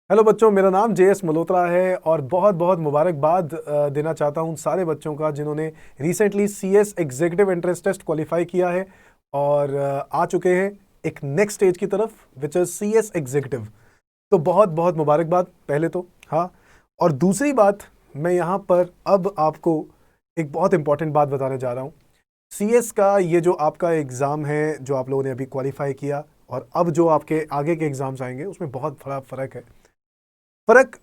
Hello बच्चों, मेरा नाम जेएस मल्होत्रा है और बहुत बहुत मुबारकबाद देना चाहता हूं उन सारे बच्चों का जिन्होंने recently CS executive entrance test qualify किया है और आ चुके हैं एक नेक्स्ट स्टेज की तरफ विच इज सीएस एग्जीक्यूटिव। तो बहुत बहुत मुबारकबाद पहले तो। हाँ, और दूसरी बात, मैं यहाँ पर अब आपको एक बहुत इंपॉर्टेंट बात बताने जा रहा हूँ। सीएस का ये जो आपका एग्ज़ाम है जो आप लोगों ने अभी क्वालिफाई किया और अब जो आपके आगे के एग्ज़ाम्स आएंगे उसमें बहुत बड़ा फ़र्क है। फर्क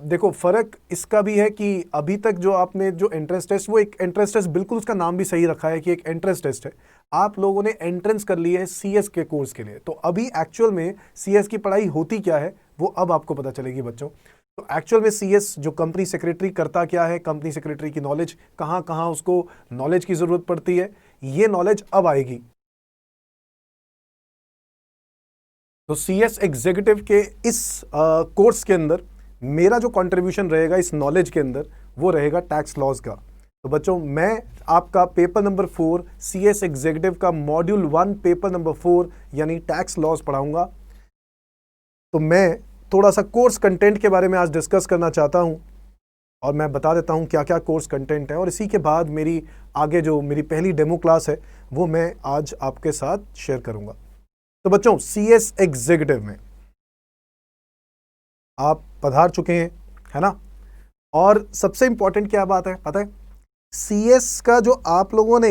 देखो, फर्क इसका भी है कि अभी तक जो आपने जो एंट्रेंस टेस्ट, वो एक एंट्रेंस टेस्ट, बिल्कुल उसका नाम भी सही रखा है कि एक एंट्रेंस टेस्ट है। आप लोगों ने एंट्रेंस कर ली है सीएस के कोर्स के लिए, तो अभी एक्चुअल में सीएस की पढ़ाई होती क्या है वो अब आपको पता चलेगी बच्चों। तो एक्चुअल में सीएस जो कंपनी सेक्रेटरी करता क्या है, कंपनी सेक्रेटरी की नॉलेज कहाँ कहाँ उसको नॉलेज की जरूरत पड़ती है, ये नॉलेज अब आएगी। तो सीएस एग्जीक्यूटिव के इस कोर्स के अंदर मेरा जो कंट्रीब्यूशन रहेगा इस नॉलेज के अंदर वो रहेगा टैक्स लॉज का। तो बच्चों, मैं आपका पेपर नंबर 4 सीएस एग्जीक्यूटिव का मॉड्यूल 1 पेपर नंबर 4 यानी टैक्स लॉज पढ़ाऊंगा। तो मैं थोड़ा सा कोर्स कंटेंट के बारे में आज डिस्कस करना चाहता हूं और मैं बता देता हूं क्या क्या कोर्स कंटेंट है, और इसी के बाद मेरी आगे जो मेरी पहली डेमो क्लास है वो मैं आज आपके साथ शेयर करूंगा। तो बच्चों, सीएस एग्जीक्यूटिव में आप पधार चुके हैं, है ना। और सबसे इंपॉर्टेंट क्या बात है पता है, सीएस का जो आप लोगों ने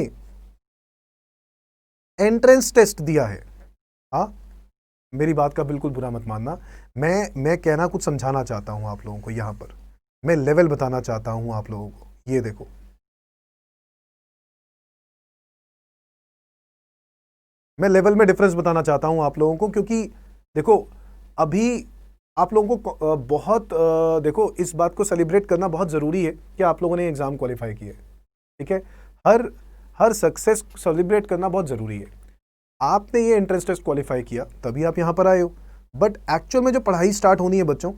एंट्रेंस टेस्ट दिया है, हाँ, मेरी बात का बिल्कुल बुरा मत मानना, मैं कहना कुछ समझाना चाहता हूं आप लोगों को। यहां पर मैं लेवल बताना चाहता हूं आप लोगों को। ये देखो, मैं लेवल में डिफरेंस बताना चाहता हूं आप लोगों को, क्योंकि देखो अभी आप लोगों को देखो, इस बात को सेलिब्रेट करना बहुत ज़रूरी है कि आप लोगों ने एग्ज़ाम क्वालिफाई किया है, ठीक है। हर हर सक्सेस सेलिब्रेट करना बहुत ज़रूरी है। आपने ये एंट्रेंस टेस्ट क्वालिफाई किया तभी आप यहाँ पर आए हो, बट एक्चुअल में जो पढ़ाई स्टार्ट होनी है बच्चों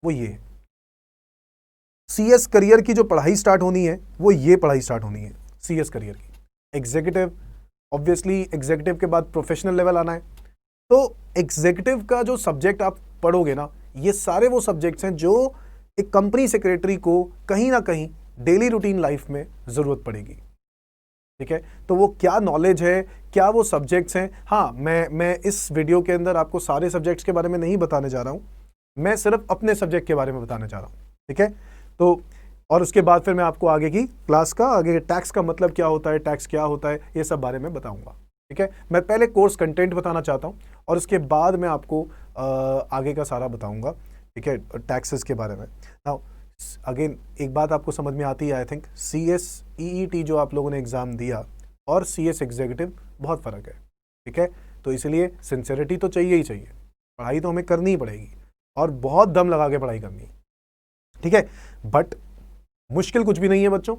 वो ये है। सीएस करियर की जो पढ़ाई स्टार्ट होनी है वो ये पढ़ाई स्टार्ट होनी है सीएस करियर की। एग्जीक्यूटिव, ऑब्वियसली एग्जीक्यूटिव के बाद प्रोफेशनल लेवल आना है। तो एग्जीक्यूटिव का जो सब्जेक्ट आप पढ़ोगे ना, ये सारे वो सब्जेक्ट्स हैं जो एक कंपनी सेक्रेटरी को कहीं ना कहीं डेली रूटीन लाइफ में जरूरत पड़ेगी, ठीक है। तो वो क्या नॉलेज है, क्या वो सब्जेक्ट्स हैं। हाँ, मैं इस वीडियो के अंदर आपको सारे सब्जेक्ट्स के बारे में नहीं बताने जा रहा हूं, मैं सिर्फ अपने सब्जेक्ट के बारे में बताने जा रहा हूं, ठीक है। तो और उसके बाद फिर मैं आपको आगे की क्लास का, आगे टैक्स का मतलब क्या होता है, टैक्स क्या होता है, ये सब बारे में बताऊंगा, ठीक है। मैं पहले कोर्स कंटेंट बताना चाहता हूं और उसके बाद मैं आपको आगे का सारा बताऊंगा, ठीक है, टैक्सेस के बारे में। नाउ अगेन एक बात आपको समझ में आती है, आई थिंक सीएस ईईटी जो आप लोगों ने एग्ज़ाम दिया और सीएस एग्जीक्यूटिव बहुत फ़र्क है, ठीक है। तो इसलिए सिंसेरिटी तो चाहिए ही चाहिए, पढ़ाई तो हमें करनी ही पड़ेगी और बहुत दम लगा के पढ़ाई करनी है, ठीक है। बट मुश्किल कुछ भी नहीं है बच्चों।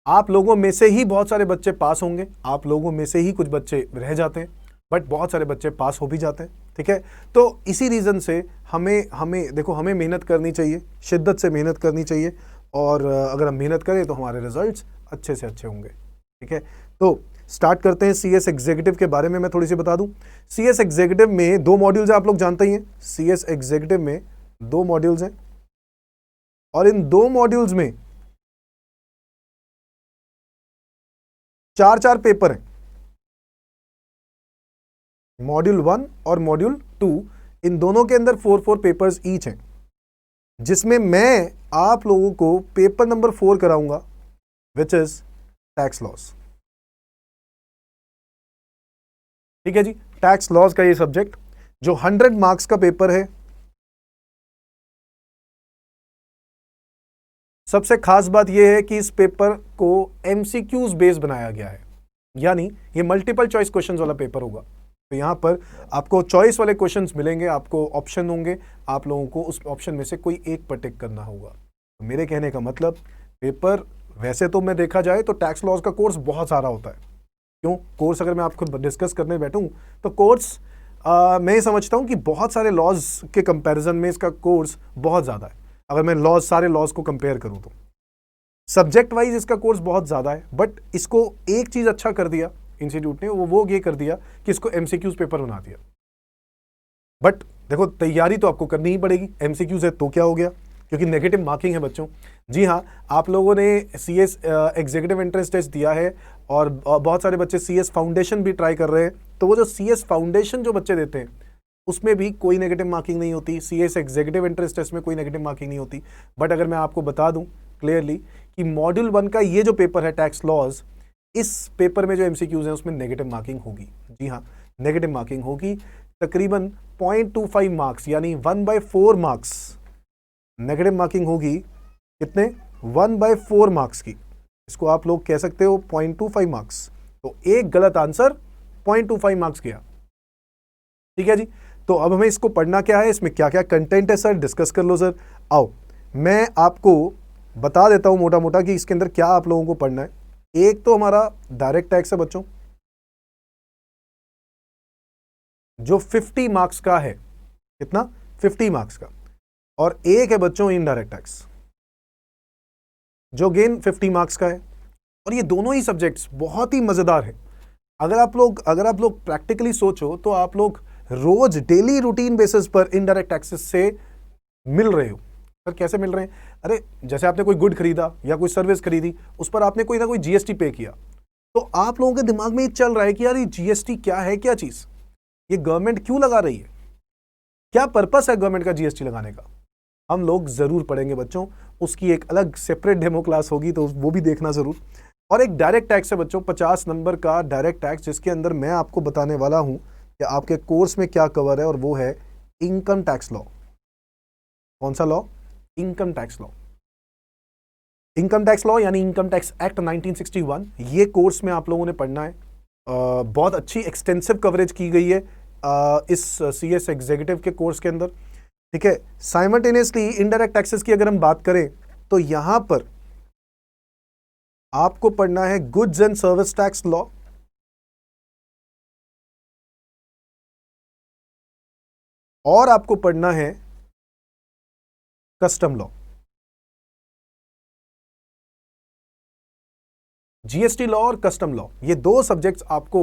आप लोगों में से ही बहुत सारे बच्चे पास होंगे, आप लोगों में से ही कुछ बच्चे रह जाते हैं, बट बहुत सारे बच्चे पास हो भी जाते हैं, ठीक है। तो इसी रीज़न से हमें हमें देखो, हमें मेहनत करनी चाहिए, शिद्दत से मेहनत करनी चाहिए, और अगर हम मेहनत करें तो हमारे रिजल्ट्स अच्छे से अच्छे होंगे, ठीक है। तो स्टार्ट करते हैं सीएस एग्जीक्यूटिव के बारे में। मैं थोड़ी सी बता दूं, सीएस एग्जीक्यूटिव में 2 मॉड्यूल्स हैं, आप लोग जानते ही हैं। सीएस एग्जीक्यूटिव में 2 मॉड्यूल्स हैं और इन 2 मॉड्यूल्स में 4-4 पेपर हैं। मॉड्यूल 1 और मॉड्यूल 2, इन दोनों के अंदर 4-4 पेपर्स ईच हैं, जिसमें मैं आप लोगों को पेपर नंबर 4 कराऊंगा विच इज टैक्स लॉस, ठीक है जी। टैक्स लॉस का ये सब्जेक्ट जो 100 मार्क्स का पेपर है। सबसे खास बात यह है कि इस पेपर को एमसीक्यूज बेस्ड बनाया गया है, यानी ये मल्टीपल चॉइस क्वेश्चंस वाला पेपर होगा। तो यहां पर आपको चॉइस वाले क्वेश्चंस मिलेंगे, आपको ऑप्शन होंगे, आप लोगों को उस ऑप्शन में से कोई एक पर टिक करना होगा। तो मेरे कहने का मतलब, पेपर वैसे तो मैं देखा जाए तो टैक्स लॉस का कोर्स बहुत सारा होता है। क्यों? कोर्स अगर मैं आपको डिस्कस करने बैठूं तो कोर्स मैं ये समझता हूं कि बहुत सारे लॉज के कंपैरिजन में इसका कोर्स बहुत ज़्यादा है। अगर मैं सारे लॉज को कंपेयर करूं तो सब्जेक्ट वाइज इसका कोर्स बहुत ज़्यादा है, बट इसको एक चीज़ अच्छा कर दिया इंस्टीट्यूट ने, वो ये कर दिया कि इसको एमसीक्यूज पेपर बना दिया। बट देखो तैयारी तो आपको करनी ही पड़ेगी, एमसीक्यूज है तो क्या हो गया, क्योंकि नेगेटिव मार्किंग है बच्चों। जी हाँ, आप लोगों ने सीएस एग्जीक्यूटिव एंट्रेंस टेस्ट दिया है और बहुत सारे बच्चे सीएस फाउंडेशन भी ट्राई कर रहे हैं, तो वो जो सीएस फाउंडेशन जो बच्चे देते हैं उसमें भी कोई नेगेटिव मार्किंग नहीं होती, सीएस एग्जीक्यूटिव एंट्रेंस टेस्ट में कोई नेगेटिव मार्किंग नहीं होती। बट अगर मैं आपको बता दूं क्लियरली कि मॉड्यूल 1 का ये जो पेपर है टैक्स लॉज, इस पेपर में जो एमसीक्यूज हैं उसमें नेगेटिव मार्किंग होगी। जी हाँ, नेगेटिव मार्किंग होगी, तकरीबन 0.25 मार्क्स यानी 1/4 मार्क्स नेगेटिव मार्किंग होगी। कितने? 1/4 मार्क्स की। इसको आप लोग कह सकते हो 0.25 मार्क्स। तो एक गलत आंसर 0.25 मार्क्स गया। ठीक है जी, तो अब हमें इसको पढ़ना क्या है, इसमें क्या क्या कंटेंट है सर, डिस्कस कर लो सर। आओ मैं आपको बता देता हूं मोटा मोटा कि इसके अंदर क्या आप लोगों को पढ़ना है। एक तो हमारा डायरेक्ट टैक्स है बच्चों, जो 50 मार्क्स का है। कितना? 50 मार्क्स का। और एक है बच्चों इनडायरेक्ट टैक्स, जो गेन 50 मार्क्स का है। और ये दोनों ही सब्जेक्ट्स बहुत ही मजेदार है। अगर आप लोग प्रैक्टिकली सोचो तो आप लोग रोज डेली रूटीन बेसिस पर इनडायरेक्ट टैक्सेस से मिल रहे हो। सर कैसे मिल रहे हैं? अरे जैसे आपने कोई गुड खरीदा या कोई सर्विस खरीदी, उस पर आपने कोई ना कोई जीएसटी पे किया, तो आप लोगों के दिमाग में ये चल रहा है कि यार ये जीएसटी क्या है, क्या चीज, ये गवर्नमेंट क्यों लगा रही है, क्या पर्पस है गवर्नमेंट का जीएसटी लगाने का। हम लोग जरूर पढ़ेंगे बच्चों, उसकी एक अलग सेपरेट डेमो क्लास होगी, तो वो भी देखना जरूर। और एक डायरेक्ट टैक्स है बच्चों, 50 नंबर का डायरेक्ट टैक्स, जिसके अंदर मैं आपको बताने वाला हूं कि आपके कोर्स में क्या कवर है, और वो है इनकम टैक्स लॉ। कौन सा law? Income tax law. Income tax law यानी इनकम टैक्स एक्ट 1961, ये कोर्स में आप लोगों ने पढ़ना है। बहुत अच्छी एक्सटेंसिव कवरेज की गई है इस सीएस एग्जीक्यूटिव के कोर्स के अंदर। ठीक है, साइमल्टेनियसली इनडायरेक्ट टैक्सेस की अगर हम बात करें तो यहां पर आपको पढ़ना है goods and service tax law, और आपको पढ़ना है कस्टम लॉ। जीएसटी लॉ और कस्टम लॉ, ये दो सब्जेक्ट्स आपको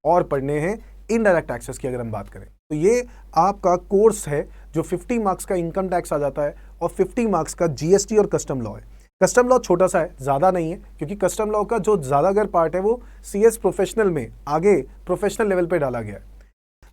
और पढ़ने हैं इनडायरेक्ट टैक्सेस की अगर हम बात करें तो। ये आपका कोर्स है जो 50 मार्क्स का इनकम टैक्स आ जाता है और 50 मार्क्स का जीएसटी और कस्टम लॉ है। कस्टम लॉ छोटा सा है, ज्यादा नहीं है, क्योंकि कस्टम लॉ का जो ज्यादातर पार्ट है वो सीएस प्रोफेशनल में आगे प्रोफेशनल लेवल पे डाला गया है।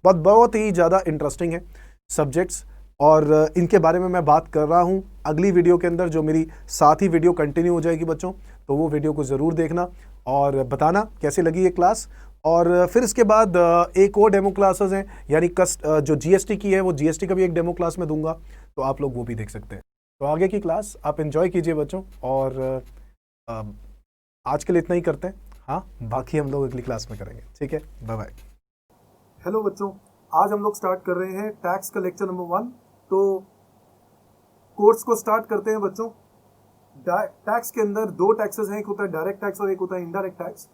बहुत ही ज्यादा इंटरेस्टिंग है सब्जेक्ट्स, और इनके बारे में मैं बात कर रहा हूं अगली वीडियो के अंदर, जो मेरी साथ ही वीडियो कंटिन्यू हो जाएगी बच्चों। तो वो वीडियो को जरूर देखना और बताना कैसे लगी ये क्लास। और फिर इसके बाद एक और डेमो क्लासेस हैं, यानी जो जीएसटी की है वो जीएसटी का भी एक डेमो क्लास में दूंगा, तो आप लोग वो भी देख सकते हैं। तो आगे की क्लास आप एंजॉय कीजिए बच्चों, और आज के लिए इतना ही करते हैं। हाँ, बाकी हम लोग अगली क्लास में करेंगे। ठीक है, बाय बाय। हेलो बच्चों, आज हम लोग स्टार्ट कर रहे हैं टैक्स का लेक्चर नंबर 1। तो कोर्स को स्टार्ट करते हैं बच्चों। टैक्स के अंदर दो टैक्सेस हैं, एक होता है डायरेक्ट टैक्स और एक होता है इनडायरेक्ट टैक्स।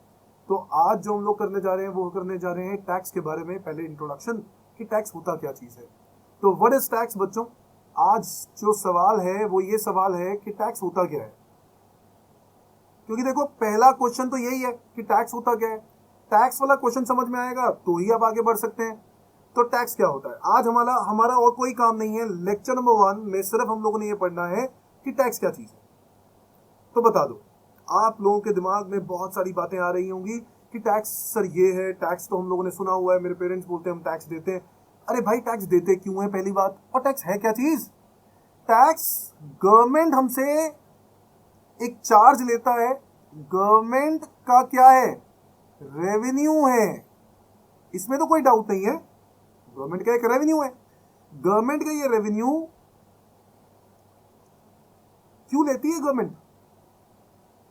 तो आज जो हम लोग करने जा रहे हैं वो करने जा रहे हैं टैक्स के बारे में। पहले इंट्रोडक्शन कि टैक्स होता क्या चीज है। तो व्हाट इज टैक्स बच्चों? आज जो सवाल है वो ये सवाल है कि टैक्स होता क्या है। क्योंकि देखो पहला क्वेश्चन तो यही है कि टैक्स होता क्या है। टैक्स वाला क्वेश्चन समझ में आएगा तो ही आप आगे बढ़ सकते हैं। तो टैक्स क्या होता है, आज हमारा और कोई काम नहीं है। लेक्चर नंबर 1 में सिर्फ हम लोगों ने ये पढ़ना है कि टैक्स क्या चीज है। तो बता दो, आप लोगों के दिमाग में बहुत सारी बातें आ रही होंगी कि टैक्स सर ये है, टैक्स तो हम लोगों ने सुना हुआ है, मेरे पेरेंट्स बोलते हैं हम टैक्स देते हैं। अरे भाई टैक्स देते क्यों है पहली बात, और टैक्स है क्या चीज? टैक्स गवर्नमेंट हमसे एक चार्ज लेता है। गवर्नमेंट का क्या है? रेवेन्यू है, इसमें तो कोई डाउट नहीं है। गवर्नमेंट का एक रेवेन्यू है। गवर्नमेंट का ये रेवेन्यू क्यों लेती है गवर्नमेंट?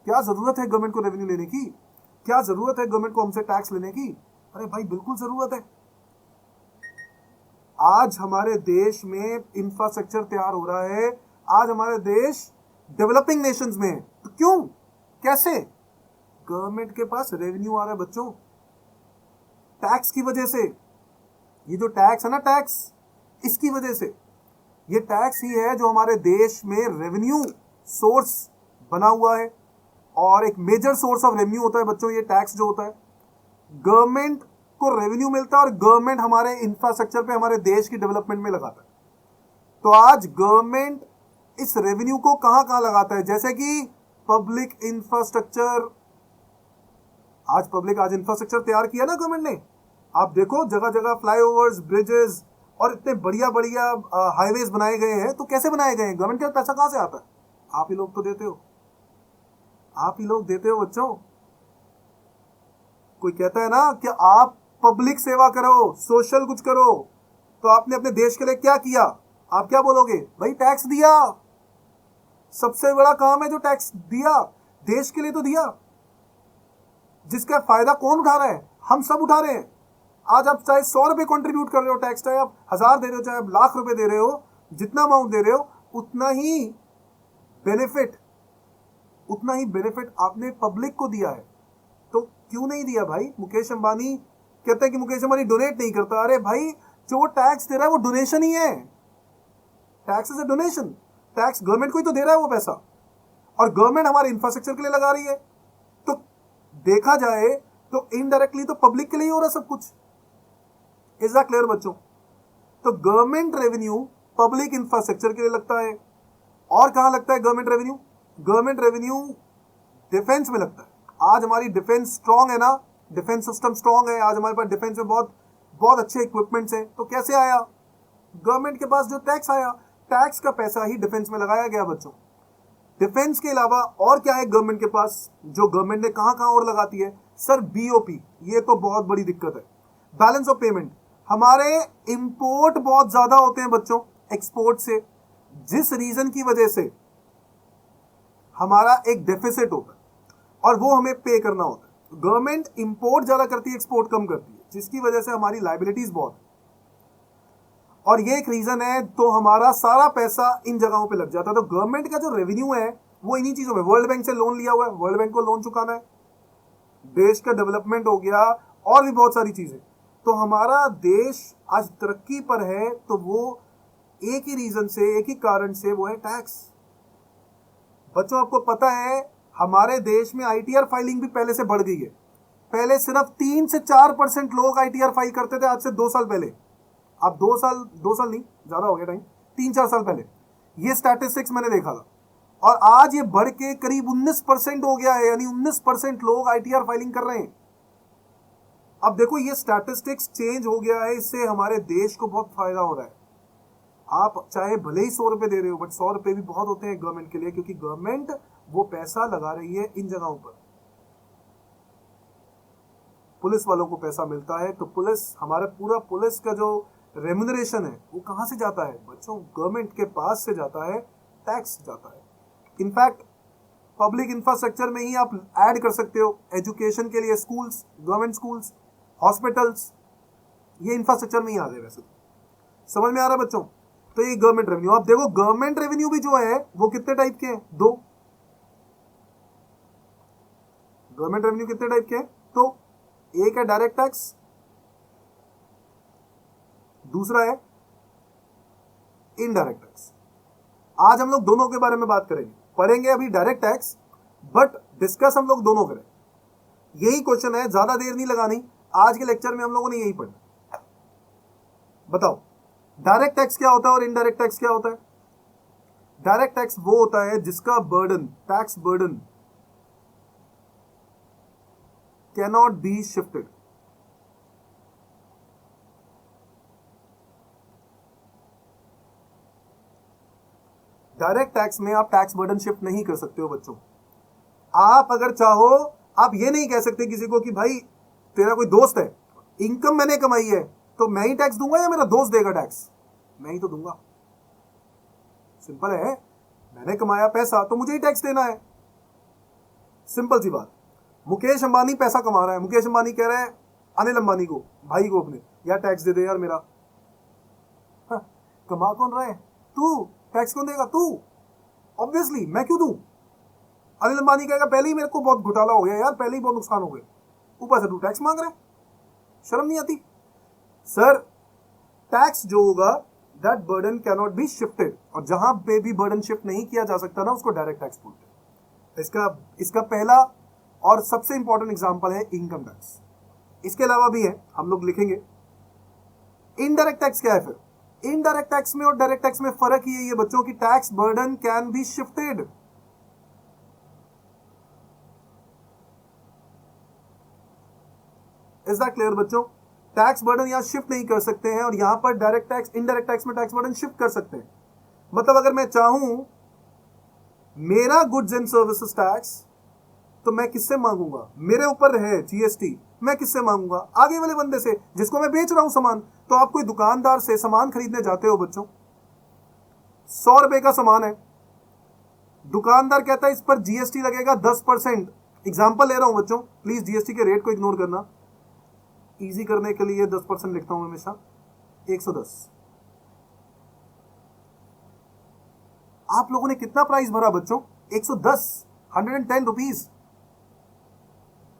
क्या जरूरत है गवर्नमेंट को रेवेन्यू लेने की? क्या जरूरत है गवर्नमेंट को हमसे टैक्स लेने की? अरे भाई बिल्कुल जरूरत है। आज हमारे देश में इंफ्रास्ट्रक्चर तैयार हो रहा है, आज हमारे देश डेवलपिंग नेशंस में है। तो क्यों, कैसे? गवर्नमेंट के पास रेवेन्यू आ रहा है बच्चों, टैक्स की वजह से। ये जो टैक्स है ना, टैक्स, इसकी वजह से। ये टैक्स ही है जो हमारे देश में रेवेन्यू सोर्स बना हुआ है, और एक मेजर सोर्स ऑफ रेवेन्यू होता है बच्चों ये टैक्स जो होता है। गवर्नमेंट को रेवेन्यू मिलता है और गवर्नमेंट हमारे इंफ्रास्ट्रक्चर पे, हमारे देश की डेवलपमेंट में लगाता है। तो आज गवर्नमेंट इस रेवेन्यू को कहां कहां लगाता है, जैसे कि पब्लिक इंफ्रास्ट्रक्चर। आज इंफ्रास्ट्रक्चर तैयार किया ना गवर्नमेंट ने, आप देखो जगह जगह फ्लाईओवर्स, ब्रिजेस और इतने बढ़िया बढ़िया हाईवेज बनाए गए हैं। तो कैसे बनाए गए हैं? गवर्नमेंट का पैसा कहां से आता है? आप ही लोग तो देते हो, आप ही लोग देते हो बच्चों। कोई कहता है ना कि आप पब्लिक सेवा करो, सोशल कुछ करो, तो आपने अपने देश के लिए क्या किया? आप क्या बोलोगे? भाई टैक्स दिया। सबसे बड़ा काम है जो टैक्स दिया, देश के लिए तो दिया। जिसका फायदा कौन उठा रहा है? हम सब उठा रहे हैं। आज आप चाहे 100 रुपए कॉन्ट्रीब्यूट कर रहे हो टैक्स, चाहे आप 1000 दे रहे हो, चाहे आप लाख रुपए दे रहे हो, जितना अमाउंट दे रहे हो उतना ही बेनिफिट आपने पब्लिक को दिया है। तो क्यों नहीं दिया भाई? मुकेश अंबानी कहते हैं कि मुकेश अंबानी डोनेट नहीं करता। अरे भाई, जो टैक्स दे रहा है वो डोनेशन ही है। Tax is a donation. Tax government को ही तो दे रहा है वो पैसा, और गवर्नमेंट हमारे इंफ्रास्ट्रक्चर के लिए लगा रही है। तो देखा जाए तो इनडायरेक्टली तो पब्लिक के लिए ही हो रहा है सब कुछ। इज दैट क्लियर बच्चों? तो गवर्नमेंट रेवेन्यू पब्लिक इंफ्रास्ट्रक्चर के लिए लगता है। और कहां लगता है government revenue? Government revenue defence में लगता है। आज हमारी डिफेंस स्ट्रांग है ना, डिफेंस सिस्टम स्ट्रांग है। आज हमारे पास डिफेंस में बहुत बहुत अच्छे इक्विपमेंट्स हैं। तो कैसे आया? गवर्नमेंट के पास जो टैक्स आया, टैक्स का पैसा ही डिफेंस में लगाया गया बच्चों। डिफेंस के अलावा और क्या है गवर्नमेंट के पास, जो गवर्नमेंट ने कहां कहां और लगाती है? सर बीओपी, ये तो बहुत बड़ी दिक्कत है। Balance of payment. हमारे इंपोर्ट बहुत ज्यादा होते हैं बच्चों एक्सपोर्ट से, जिस रीजन की वजह से हमारा एक डेफिसिट होता है और वो हमें पे करना होता है। गवर्नमेंट इंपोर्ट ज्यादा करती है, एक्सपोर्ट कम करती है, जिसकी वजह से हमारी लायबिलिटीज बहुत है। और ये एक रीजन है, तो हमारा सारा पैसा इन जगहों पे लग जाता है। तो गवर्नमेंट का जो रेवेन्यू है वो इन्हीं चीजों में, वर्ल्ड बैंक से लोन लिया हुआ है, वर्ल्ड बैंक को लोन चुकाना है, देश का डेवलपमेंट हो गया, और भी बहुत सारी चीजें। तो हमारा देश आज तरक्की पर है, तो वो एक ही रीजन से, एक ही कारण से, वो है टैक्स। बच्चों आपको पता है हमारे देश में आईटीआर फाइलिंग भी पहले से बढ़ गई है। पहले सिर्फ 3 से 4% लोग आईटीआर फाइल करते थे, आज से 2 साल पहले। अब 2 साल नहीं, ज्यादा हो गया टाइम, 3-4 साल पहले ये स्टैटिस्टिक्स मैंने देखा था। और आज ये बढ़ के करीब 19% हो गया है, यानी 19% लोग आईटीआर फाइलिंग कर रहे हैं। अब देखो ये स्टैटिस्टिक्स चेंज हो गया है, इससे हमारे देश को बहुत फायदा हो रहा है। आप चाहे भले ही 100 रुपए दे रहे हो, बट 100 रुपए भी बहुत होते हैं गवर्नमेंट के लिए, क्योंकि गवर्नमेंट वो पैसा लगा रही है इन जगहों पर। पुलिस वालों को पैसा मिलता है, तो पुलिस, हमारा पूरा पुलिस का जो रेम्यूनरेशन है वो कहां से जाता है बच्चों? गवर्नमेंट के पास से जाता है, टैक्स जाता है। इनफैक्ट पब्लिक इंफ्रास्ट्रक्चर में ही आप ऐड कर सकते हो, एजुकेशन के लिए स्कूल्स, गवर्नमेंट स्कूल्स, हॉस्पिटल्स, ये इंफ्रास्ट्रक्चर में ही आ गए। वैसे समझ में आ रहा है बच्चों? तो ये गवर्नमेंट रेवेन्यू। आप देखो गवर्नमेंट रेवेन्यू भी जो है वो कितने टाइप के हैं? 2। गवर्नमेंट रेवेन्यू कितने टाइप के हैं? तो एक है डायरेक्ट टैक्स, दूसरा है इनडायरेक्ट टैक्स। आज हम लोग दोनों के बारे में बात करेंगे, पढ़ेंगे अभी डायरेक्ट टैक्स, बट डिस्कस हम लोग दोनों करें। यही क्वेश्चन है, ज्यादा देर नहीं लगानी, आज के लेक्चर में हम लोगों ने यही पढ़ा। बताओ डायरेक्ट टैक्स क्या होता है और इनडायरेक्ट टैक्स क्या होता है? डायरेक्ट टैक्स वो होता है जिसका burden, tax burden cannot be shifted. Direct tax में आप टैक्स बर्डन शिफ्ट नहीं कर सकते हो बच्चों। आप अगर चाहो, आप ये नहीं कह सकते किसी को कि भाई तेरा कोई दोस्त है, इनकम मैंने कमाई है तो मैं ही टैक्स दूंगा या मेरा दोस्त देगा टैक्स? मैं ही तो दूंगा। सिंपल है, मैंने कमाया पैसा तो मुझे ही टैक्स देना है। सिंपल सी बात। मुकेश अंबानी पैसा कमा रहा है, मुकेश अंबानी कह रहा है अनिल अंबानी को, भाई को अपने, यार टैक्स दे दे यार मेरा। हाँ, कमा कौन रहा है? तू। टैक्स कौन देगा? तू। ऑब्वियसली मैं क्यों दूं? अनिल अंबानी कहेगा पहले ही मेरे को बहुत घोटाला हो गया यार, पहले ही बहुत नुकसान हो गया, ऊपर से तू टैक्स मांग रहा है, शर्म नहीं आती? सर टैक्स जो होगा that burden cannot be shifted, और जहां पे भी बर्डन शिफ्ट नहीं किया जा सकता ना, उसको डायरेक्ट टैक्स बोलते हैं। इसका पहला और सबसे इंपॉर्टेंट एग्जांपल है इनकम टैक्स। इसके अलावा भी है, हम लोग लिखेंगे। इनडायरेक्ट टैक्स क्या है फिर? इनडायरेक्ट टैक्स में और डायरेक्ट टैक्स में फर्क ये है बच्चों की tax burden can be shifted. Is that clear बच्चों? टैक्स बर्डन यहां शिफ्ट नहीं कर सकते हैं, और यहां पर डायरेक्ट टैक्स, इनडायरेक्ट टैक्स में टैक्स बर्डन शिफ्ट कर सकते हैं। मतलब अगर मैं चाहूं मेरा गुड्स एंड सर्विसेज टैक्स, तो मैं किससे मांगूंगा? मेरे ऊपर है जीएसटी, मैं किससे मांगूंगा? आगे वाले बंदे से, जिसको मैं बेच रहा हूं सामान। तो आप कोई दुकानदार से सामान खरीदने जाते हो बच्चों, 100 रुपए का सामान है, दुकानदार कहता है इस पर जीएसटी लगेगा 10%। एग्जाम्पल ले रहा हूं बच्चों, प्लीज जीएसटी के रेट को इग्नोर करना, इजी करने के लिए 10% लिखता हूं हमेशा, 110। आप लोगों ने कितना प्राइस भरा बच्चों? 110, 110 रुपीज,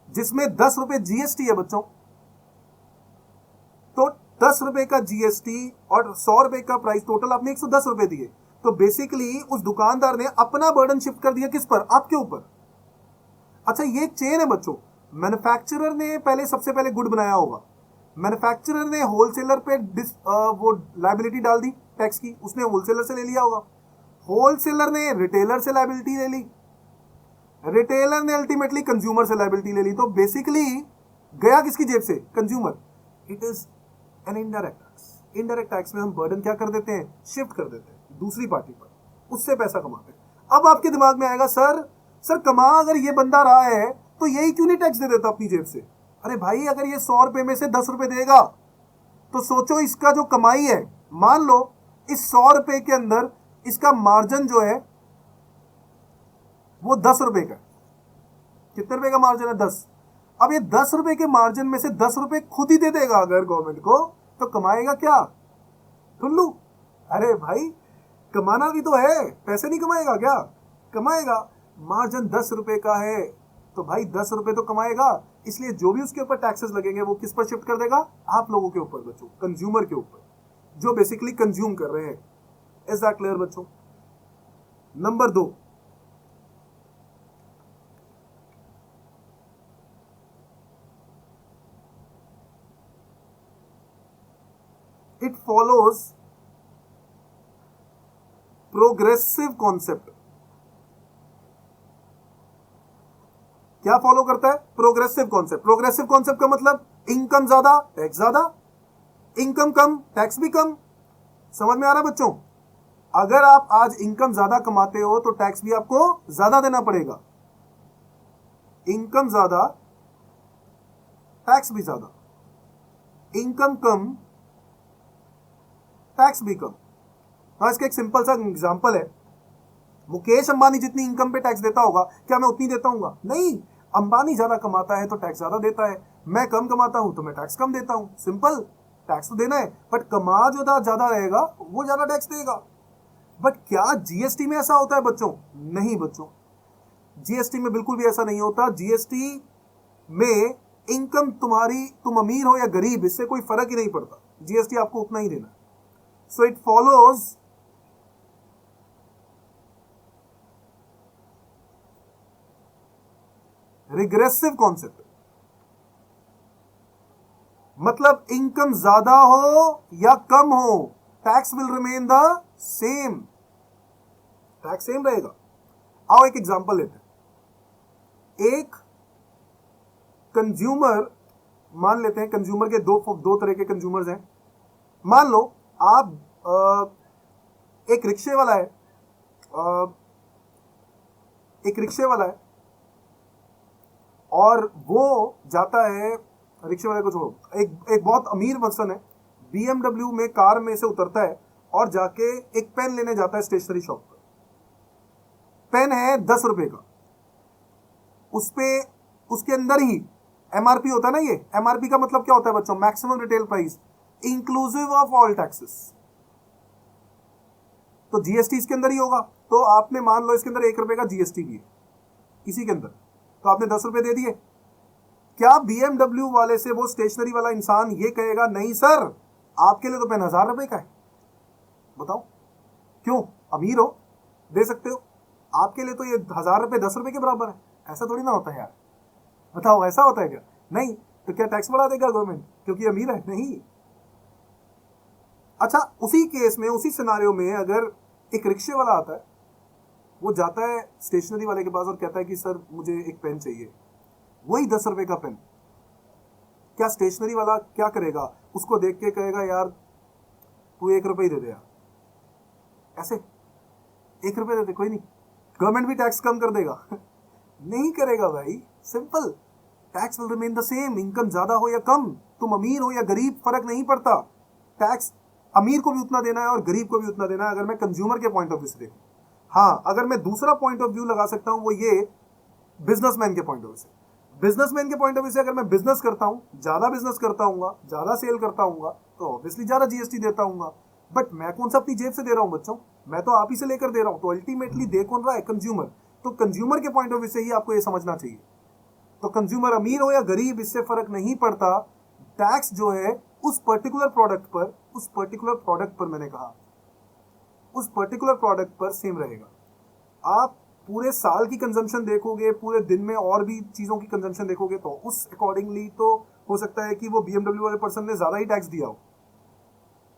जिसमें 10 रुपए जीएसटी है बच्चों। तो 10 रुपए का जीएसटी और 100 रुपए का प्राइस, टोटल आपने 110 रुपए दिए। तो बेसिकली उस दुकानदार ने अपना बर्डन शिफ्ट कर दिया किस पर? आपके ऊपर। अच्छा, ये चेन है बच्चों। मैन्युफैक्चरर ने पहले, सबसे पहले गुड बनाया होगा, मैन्युफैक्चरर ने होलसेलर पे वो लायबिलिटी डाल दी टैक्स की, उसने होलसेलर से ले लिया होगा, होलसेलर ने रिटेलर से लायबिलिटी ले ली, रिटेलर ने अल्टीमेटली कंज्यूमर से लायबिलिटी ले ली। तो बेसिकली गया किसकी जेब से? Consumer. It is an indirect tax. Indirect tax में हम बर्डन क्या कर देते हैं? शिफ्ट कर देते हैं दूसरी पार्टी पर, उससे पैसा कमाते हैं। अब आपके दिमाग में आएगा, सर कमा अगर ये बंदा रहा है तो यही क्यों नहीं टैक्स दे देता अपनी जेब से? अरे भाई, अगर ये 100 रुपए में से 10 रुपए देगा, तो सोचो इसका जो कमाई है, मान लो इस 100 रुपए के अंदर इसका मार्जिन जो है वो 10 रुपए का। कितने रुपए का मार्जिन है? 10। अब ये 10 रुपए के मार्जिन में से 10 रुपए खुद ही दे देगा अगर गवर्नमेंट को, तो कमाएगा क्या? टुल्लू। अरे भाई, कमाना भी तो है, पैसे नहीं कमाएगा क्या? कमाएगा। मार्जिन 10 रुपए का है तो भाई 10 रुपए तो कमाएगा, इसलिए जो भी उसके ऊपर टैक्सेस लगेंगे वो किस पर शिफ्ट कर देगा? आप लोगों के ऊपर बच्चों, कंज्यूमर के ऊपर, जो बेसिकली कंज्यूम कर रहे हैं। इज दैट क्लियर बच्चों? Number 2, it follows progressive concept। क्या फॉलो करता है? Progressive concept. प्रोग्रेसिव कॉन्सेप्ट का मतलब इनकम ज्यादा टैक्स ज्यादा, इनकम कम टैक्स भी कम। समझ में आ रहा है बच्चों? अगर आप आज इनकम ज्यादा कमाते हो तो टैक्स भी आपको ज्यादा देना पड़ेगा, इनकम ज्यादा टैक्स भी ज्यादा, इनकम कम टैक्स भी कम। हाँ, इसका एक सिंपल सा एग्जांपल है, मुकेश अंबानी जितनी इनकम पे टैक्स देता होगा, क्या मैं उतनी देता हूँ? नहीं, अंबानी ज्यादा कमाता है तो टैक्स ज्यादा देता है, मैं कम कमाता हूं तो मैं टैक्स कम देता हूं। सिंपल, टैक्स तो देना है, बट कमा जो ज्यादा रहेगा वो ज्यादा टैक्स देगा। बट क्या जीएसटी में ऐसा होता है बच्चों? नहीं बच्चों, जीएसटी में बिल्कुल भी ऐसा नहीं होता। जीएसटी में इनकम तुम्हारी, तुम अमीर हो या गरीब, इससे कोई फर्क ही नहीं पड़ता, जीएसटी आपको उतना ही देना है। So it follows regressive concept. मतलब इनकम ज्यादा हो या कम हो, tax will remain the same, tax same रहेगा। आओ एक एग्जांपल लेते हैं। एक कंज्यूमर, मान लेते हैं कंज्यूमर के दो तरह के कंज्यूमर्स हैं। मान लो आप एक रिक्शे वाला है, एक रिक्शे वाला है और वो जाता है, रिक्शे वाले को छोड़ो, एक बहुत अमीर पर्सन है, बीएमडब्ल्यू में कार में से उतरता है और जाके एक पेन लेने जाता है स्टेशनरी शॉप पर। पेन है 10 रुपए का, उस पे उसके अंदर ही एमआरपी होता है ना। ये एमआरपी का मतलब क्या होता है बच्चों? Maximum retail price inclusive of all taxes. तो जीएसटी इसके अंदर ही होगा। तो आपने मान लो इसके अंदर 1 रुपए का जीएसटी भी है इसी के अंदर, तो आपने 10 रुपए दे दिए। क्या बीएमडब्ल्यू वाले से वो स्टेशनरी वाला इंसान ये कहेगा नहीं सर आपके लिए तो पेन 1000 रुपए का है? बताओ क्यों? अमीर हो, दे सकते हो, आपके लिए तो ये 1000 रुपए 10 रुपए के बराबर है। ऐसा थोड़ी ना होता है यार, बताओ ऐसा होता है क्या? नहीं, तो क्या टैक्स बढ़ा देगा गवर्नमेंट क्योंकि अमीर है? नहीं। अच्छा, उसी केस में, उसी सिनारियो में अगर एक रिक्शे वाला आता है, वो जाता है स्टेशनरी वाले के पास और कहता है कि सर मुझे एक पेन चाहिए, वही 10 रुपए का पेन, क्या स्टेशनरी वाला क्या करेगा? उसको देख के कहेगा यार तू 1 रुपए ही दे दे यार, ऐसे 1 रुपए दे दे, कोई नहीं, गवर्नमेंट भी टैक्स कम कर देगा? नहीं करेगा भाई, simple, tax will remain the same. Income ज्यादा हो या कम, तुम अमीर हो या गरीब, फर्क नहीं पड़ता, टैक्स अमीर को भी उतना देना है और गरीब को भी उतना देना है, अगर मैं कंज्यूमर के पॉइंट ऑफ व्यू से देखूं। हाँ, अगर मैं दूसरा पॉइंट ऑफ व्यू लगा सकता हूं, वो ये बिजनेसमैन के पॉइंट ऑफ व्यू से। बिजनेसमैन के पॉइंट ऑफ व्यू से अगर मैं बिजनेस करता हूं, ज्यादा बिजनेस करता हूँ, ज्यादा सेल करता हूँ, तो ऑब्वियसली ज्यादा जीएसटी देता हूँ। बट मैं कौन सा अपनी जेब से दे रहा हूं बच्चों? मैं तो आप ही से लेकर दे रहा हूं, तो अल्टीमेटली दे कौन रहा है? कंज्यूमर। तो कंज्यूमर के पॉइंट ऑफ व्यू से ही आपको ये समझना चाहिए। तो कंज्यूमर अमीर हो या गरीब, इससे फर्क नहीं पड़ता, टैक्स जो है उस पर्टिकुलर प्रोडक्ट पर, उस पर्टिकुलर प्रोडक्ट पर, मैंने कहा उस पर्टिकुलर प्रोडक्ट पर सेम रहेगा। आप पूरे साल की कंजम्पशन देखोगे, पूरे दिन में और भी चीजों की कंजम्पशन देखोगे, तो उस अकॉर्डिंगली तो हो सकता है कि वो बीएमडब्ल्यू वाले पर्सन ने ज्यादा ही टैक्स दिया हो,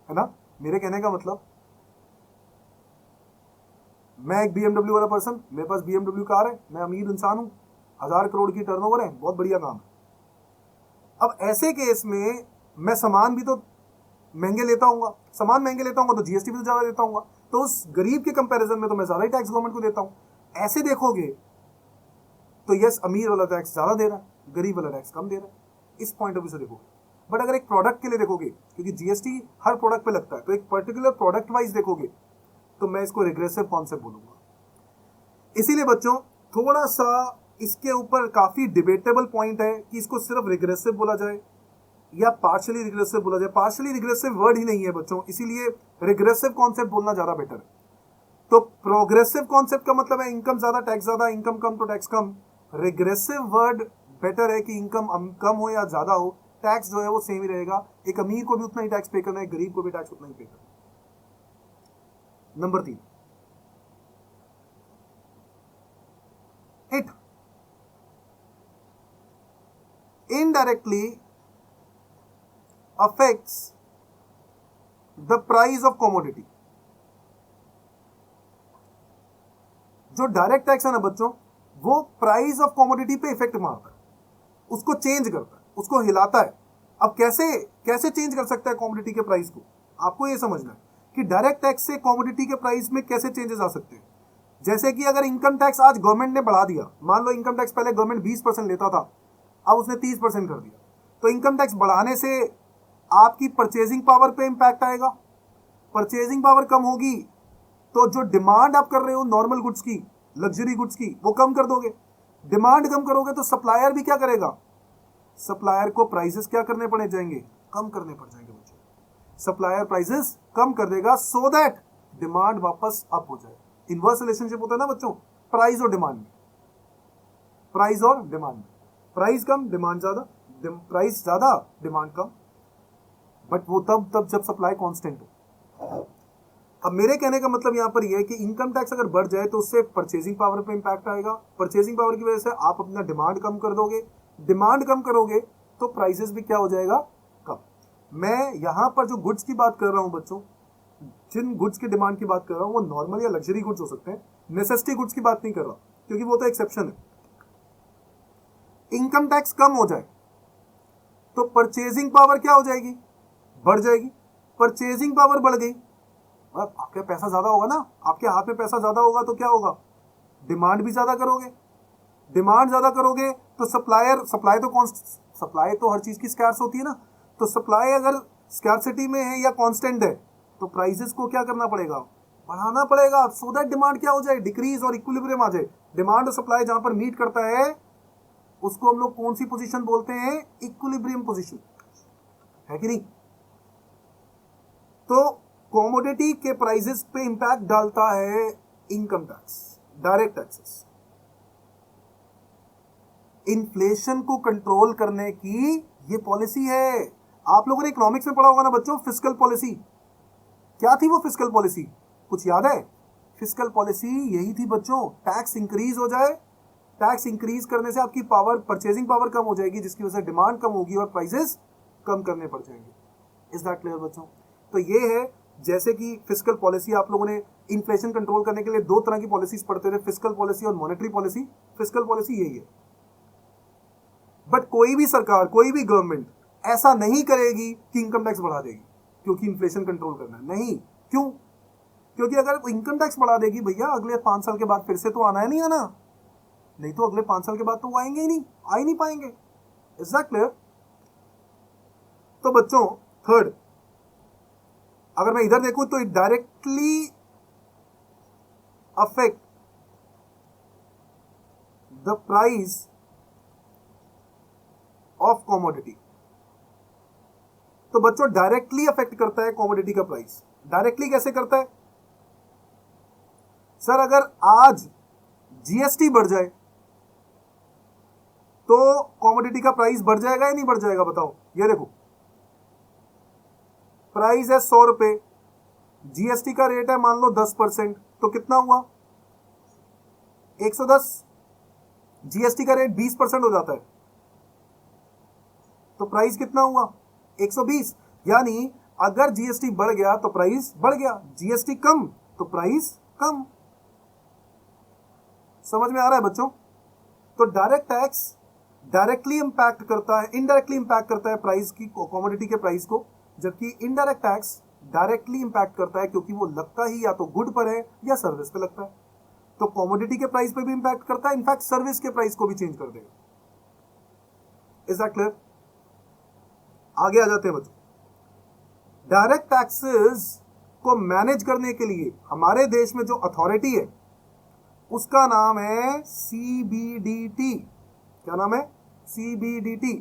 है ना? मेरे कहने का मतलब, मैं एक बीएमडब्ल्यू वाला पर्सन, मेरे पास बीएमडब्ल्यू कार है, मैं अमीर इंसान हूं, 1000 करोड़ की टर्नओवर है, बहुत बढ़िया काम है। अब ऐसे केस में मैं सामान भी तो महंगे लेता हूँ, सामान महंगे लेता हूँ तो जीएसटी भी तो ज्यादा देता हूँ, तो उस गरीब के कंपैरिजन में तो मैं ज्यादा ही टैक्स गवर्नमेंट को देता हूँ। ऐसे देखोगे तो यस, अमीर वाला टैक्स ज्यादा दे रहा है, गरीब वाला टैक्स कम दे रहा है, इस पॉइंट ऑफ व्यू से देखोगे। बट अगर एक प्रोडक्ट के लिए देखोगे, क्योंकि जीएसटी हर प्रोडक्ट पे लगता है, तो एक पर्टिकुलर प्रोडक्ट वाइज देखोगे, तो मैं इसको रिग्रेसिव कॉन्सेप्ट बोलूंगा। इसीलिए बच्चों, थोड़ा सा इसके ऊपर काफी डिबेटेबल पॉइंट है कि इसको सिर्फ रिग्रेसिव बोला जाए या पार्शियली रिग्रेसिव बोला जाए। पार्शियली रिग्रेसिव वर्ड ही नहीं है बच्चों, इसीलिए रिग्रेसिव कॉन्सेप्ट बोलना ज्यादा बेटर है। तो प्रोग्रेसिव कॉन्सेप्ट का मतलब है इनकम ज्यादा टैक्स ज्यादा, इनकम कम तो टैक्स कम। रिग्रेसिव वर्ड बेटर है कि इनकम कम हो या ज्यादा हो, टैक्स जो है वो सेम ही रहेगा। एक अमीर को भी उतना ही टैक्स पे करना है, गरीब को भी टैक्स उतना ही पे करना है। Number 3, it indirectly affects the price of commodity। जो डायरेक्ट टैक्स है ना बच्चों, वो प्राइस ऑफ कमोडिटी पे इफेक्ट मारता है, उसको चेंज करता है, उसको हिलाता है। अब कैसे चेंज कर सकता है कमोडिटी के प्राइस को, आपको ये समझना है कि डायरेक्ट टैक्स से कमोडिटी के प्राइस में कैसे चेंजेस आ सकते हैं। जैसे कि अगर इनकम टैक्स आज गवर्नमेंट ने बढ़ा दिया, मान लो इनकम टैक्स पहले गवर्नमेंट 20% लेता था, अब उसने 30% कर दिया, तो इनकम टैक्स बढ़ाने से आपकी परचेजिंग पावर पे इंपैक्ट आएगा। परचेजिंग पावर कम होगी तो जो डिमांड आप कर रहे हो नॉर्मल गुड्स की, लग्जरी गुड्स की, वो कम कर दोगे। डिमांड कम करोगे तो सप्लायर भी क्या करेगा? सप्लायर को प्राइसेस क्या करने पड़े जाएंगे? कम करने पड़ जाएंगे बच्चों। सप्लायर प्राइसेस कम कर देगा सो दैट डिमांड वापस अप हो जाए। इनवर्स रिलेशनशिप होता है ना बच्चों, प्राइस और डिमांड में, प्राइस और डिमांड में। प्राइस कम, डिमांड ज्यादा, प्राइस ज्यादा, डिमांड कम, बट वो तब जब सप्लाई कांस्टेंट हो। अब मेरे कहने का मतलब यहां पर यह है कि इनकम टैक्स अगर बढ़ जाए तो उससे परचेजिंग पावर पे इंपैक्ट आएगा। परचेजिंग पावर की वजह से आप अपना डिमांड कम कर दोगे, डिमांड कम करोगे तो प्राइसेस भी क्या हो जाएगा? कम। मैं यहां पर जो गुड्स की बात कर रहा हूं बच्चों, जिन गुड्स की डिमांड की बात कर रहा हूं, वो नॉर्मल या लग्जरी गुड्स हो सकते हैं, नेसेसिटी गुड्स की बात नहीं कर रहा, क्योंकि वो तो एक्सेप्शन है। इनकम टैक्स कम हो जाए तो परचेजिंग पावर क्या हो जाएगी? बढ़ जाएगी। परचेजिंग पावर बढ़ गई, आपके पैसा ज्यादा होगा ना, आपके हाथ में पैसा ज्यादा होगा तो क्या होगा? डिमांड भी ज्यादा करोगे। डिमांड ज्यादा करोगे तो सप्लाई तो हर चीज की स्कैर्स होती है ना, तो सप्लाई अगर स्कैर्सिटी में है या कांस्टेंट है तो प्राइसेस को क्या करना पड़ेगा? बढ़ाना पड़ेगा, सो दैट डिमांड क्या हो जाए? डिक्रीज और इक्विलिब्रियम आ जाए। डिमांड और सप्लाई जहां पर मीट करता है उसको हम लोग कौन सी पोजीशन बोलते हैं? इक्विलिब्रियम पोजीशन, है कि नहीं? तो कमोडिटी के प्राइसेस पे इंपैक्ट डालता है income tax, direct taxes. Inflation को कंट्रोल करने की ये पॉलिसी है। आप लोगों ने इकोनॉमिक्स में पढ़ा होगा ना बच्चों, फिस्कल पॉलिसी। क्या थी वो फिस्कल पॉलिसी? कुछ याद है? फिस्कल पॉलिसी यही थी बच्चों, टैक्स इंक्रीज हो जाए, टैक्स इंक्रीज करने से आपकी पावर, परचेजिंग पावर कम हो जाएगी, जिसकी वजह से डिमांड कम होगी और प्राइसेस कम करने पड़ जाएंगे। इज दैट क्लियर बच्चों? तो ये है, जैसे कि फिस्कल पॉलिसी, आप लोगों ने इन्फ्लेशन कंट्रोल करने के लिए दो तरह की पॉलिसीज पढ़ते थे, फिस्कल पॉलिसी और मॉनेटरी पॉलिसी। फिस्कल पॉलिसी यही है, बट कोई भी सरकार, कोई भी गवर्नमेंट ऐसा नहीं करेगी कि इनकम टैक्स बढ़ा देगी क्योंकि इन्फ्लेशन कंट्रोल करना है। नहीं, क्यों? क्योंकि अगर इनकम टैक्स बढ़ा देगी भैया, अगले 5 साल के बाद फिर से तो आना है, नहीं आना? नहीं तो अगले 5 साल के बाद तो वो आएंगे ही नहीं, आ ही नहीं पाएंगे। Is that clear? तो बच्चों, थर्ड, अगर मैं इधर देखूं तो it directly affect the price of commodity. तो बच्चों, डायरेक्टली अफेक्ट करता है कॉमोडिटी का प्राइस। डायरेक्टली कैसे करता है? सर, अगर आज जीएसटी बढ़ जाए तो कॉमोडिटी का प्राइस बढ़ जाएगा या नहीं बढ़ जाएगा? बताओ। ये देखो, प्राइस है 100 रुपए, जीएसटी का रेट है मान लो 10%, तो कितना हुआ? 110। जीएसटी का रेट 20% हो जाता है तो प्राइस कितना हुआ? 120। यानी अगर जीएसटी बढ़ गया तो प्राइस बढ़ गया, जीएसटी कम तो प्राइस कम। समझ में आ रहा है बच्चों? तो डायरेक्ट टैक्स डायरेक्टली इंपैक्ट करता है, इनडायरेक्टली इंपैक्ट करता है प्राइस की, कॉमोडिटी के प्राइस को, जबकि इनडायरेक्ट टैक्स डायरेक्टली इंपैक्ट करता है क्योंकि वो लगता ही या तो गुड पर है या सर्विस पे लगता है। तो कॉमोडिटी के प्राइस पे भी इंपैक्ट करता है, इनफैक्ट सर्विस के प्राइस को भी चेंज कर देगा। Is that clear? आगे आ जाते हैं बच्चों। डायरेक्ट टैक्सेस को मैनेज करने के लिए हमारे देश में जो अथॉरिटी है उसका नाम है सीबीडीटी। क्या नाम है? सीबीडीटी।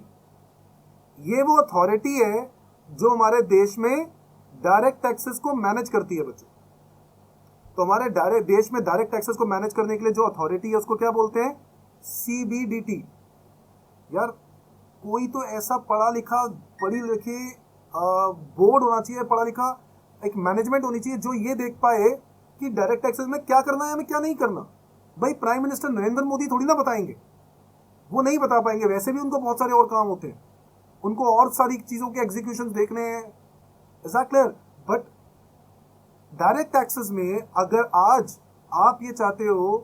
ये वो अथॉरिटी है जो हमारे देश में डायरेक्ट टैक्सेस को मैनेज करती है बच्चों। तो हमारे देश में डायरेक्ट टैक्सेस को मैनेज करने के लिए जो अथॉरिटी है उसको क्या बोलते हैं? सीबीडीटी। यार, कोई तो ऐसा पढ़ा लिखा, पढ़ी लिखी बोर्ड होना चाहिए, पढ़ा लिखा एक मैनेजमेंट होनी चाहिए जो ये देख पाए कि डायरेक्ट टैक्सेस में क्या करना है, हमें क्या नहीं करना। भाई, प्राइम मिनिस्टर नरेंद्र मोदी थोड़ी ना बताएंगे, वो नहीं बता पाएंगे। वैसे भी उनको बहुत सारे और काम होते हैं, उनको और सारी चीजों के एग्जीक्यूशन देखने हैं। Is that clear? But direct taxes में अगर आज आप ये चाहते हो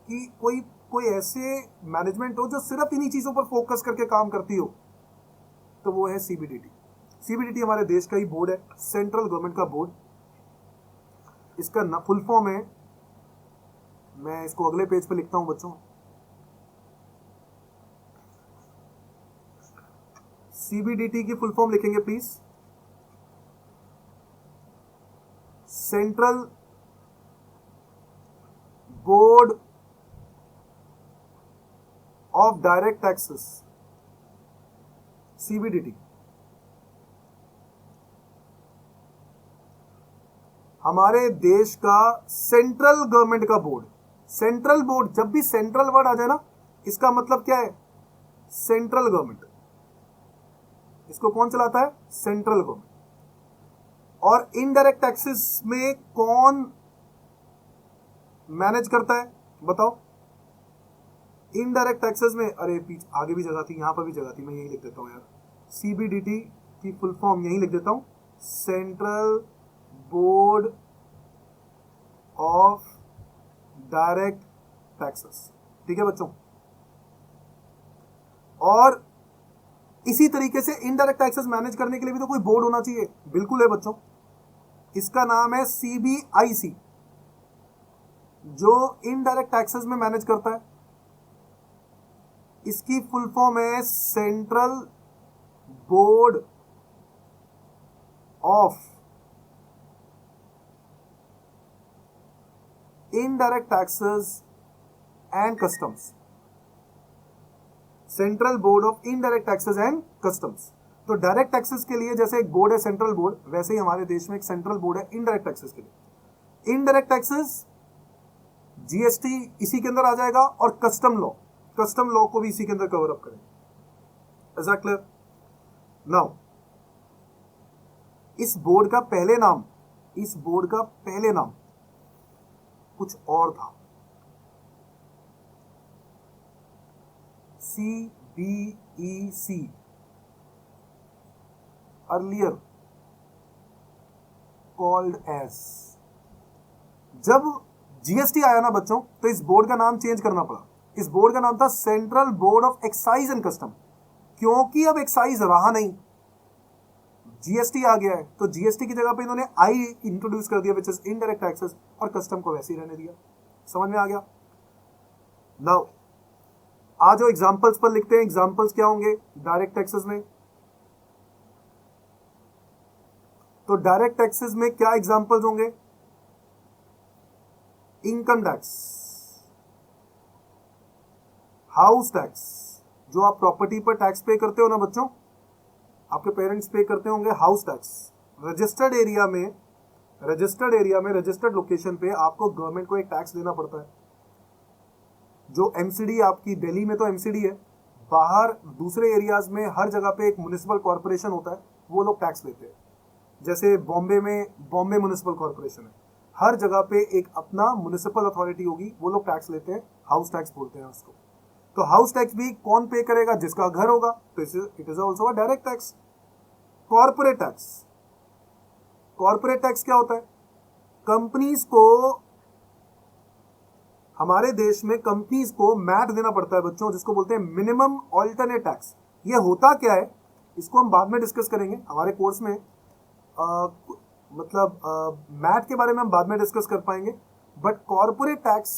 कि कोई ऐसे मैनेजमेंट हो जो सिर्फ इन्हीं चीजों पर फोकस करके काम करती हो, तो वो है सीबीडीटी। सीबीडीटी हमारे देश का ही बोर्ड है, सेंट्रल गवर्नमेंट का बोर्ड। इसका फुल फॉर्म है, मैं इसको अगले पेज पे लिखता हूं बच्चों। सीबीडीटी की फुल फॉर्म लिखेंगे please. Central board of direct taxes, CBDT. हमारे देश का सेंट्रल गवर्नमेंट का बोर्ड। सेंट्रल बोर्ड, जब भी सेंट्रल वर्ड आ जाए ना, इसका मतलब क्या है? Central government. इसको कौन चलाता है? Central government. और इनडायरेक्ट टैक्सेस में कौन मैनेज करता है? बताओ। इनडायरेक्ट टैक्सेस में, अरे आगे भी जगह थी, यहां पर भी जगह थी, मैं यही लिख देता हूं यार। सीबीडीटी की फुल फॉर्म यही लिख देता हूं, central board of direct taxes. ठीक है बच्चों? और इसी तरीके से इनडायरेक्ट टैक्सेस मैनेज करने के लिए भी तो कोई बोर्ड होना चाहिए। बिल्कुल है बच्चों, इसका नाम है सीबीआईसी, जो इनडायरेक्ट टैक्सेस में मैनेज करता है। इसकी फुल फॉर्म है central board of indirect taxes and customs. Central board of indirect taxes and customs. तो डायरेक्ट टैक्सेस के लिए जैसे एक बोर्ड है सेंट्रल बोर्ड, वैसे ही हमारे देश में एक सेंट्रल बोर्ड है इनडायरेक्ट टैक्सेस के लिए। इनडायरेक्ट टैक्सेस, जीएसटी इसी के अंदर आ जाएगा, और कस्टम लॉ को भी इसी के अंदर कवर अप करेंगे। Is that clear? नाउ, इस बोर्ड का पहले नाम कुछ और था। CBEC, earlier called as. जब जीएसटी आया ना बच्चों, तो इस बोर्ड का नाम चेंज करना पड़ा। इस बोर्ड का नाम था central board of excise and custom, क्योंकि अब एक्साइज रहा नहीं, जीएसटी आ गया है, तो जीएसटी की जगह पे इन्होंने आई इंट्रोड्यूस कर दिया, विच इज इनडायरेक्ट टैक्सेस, और कस्टम को वैसे ही रहने दिया। समझ में आ गया? नाउ आ जाओ एग्जांपल्स पर लिखते हैं। एग्जांपल्स क्या होंगे डायरेक्ट टैक्सेस में? तो डायरेक्ट टैक्सेस में क्या एग्जांपल्स होंगे? इनकम टैक्स, हाउस टैक्स, जो आप प्रॉपर्टी पर टैक्स पे करते हो ना बच्चों, आपके पेरेंट्स पे करते होंगे हाउस टैक्स। रजिस्टर्ड एरिया में, रजिस्टर्ड लोकेशन पे आपको गवर्नमेंट को एक टैक्स देना पड़ता है। जो एमसीडी आपकी दिल्ली में तो एमसीडी है, बाहर दूसरे एरियाज में हर जगह पे एक म्युनिसिपल कॉर्पोरेशन होता है, वो लोग टैक्स लेते हैं। जैसे बॉम्बे में बॉम्बे म्युनिसिपल कॉर्पोरेशन है, हर जगह पे एक अपना म्युनिसिपल अथॉरिटी होगी, वो लोग टैक्स लेते हैं, हाउस टैक्स बोलते हैं उसको। तो हाउस टैक्स भी कौन पे करेगा? जिसका घर होगा, तो it is also a direct tax. Corporate tax, corporate tax क्या होता है? कंपनीज को, हमारे देश में कंपनीज को मैट देना पड़ता है बच्चों, जिसको बोलते हैं मिनिमम ऑल्टरनेट टैक्स। ये होता क्या है इसको हम बाद में डिस्कस करेंगे हमारे कोर्स में, मैट के बारे में हम बाद में डिस्कस कर पाएंगे। बट कॉर्पोरेट टैक्स,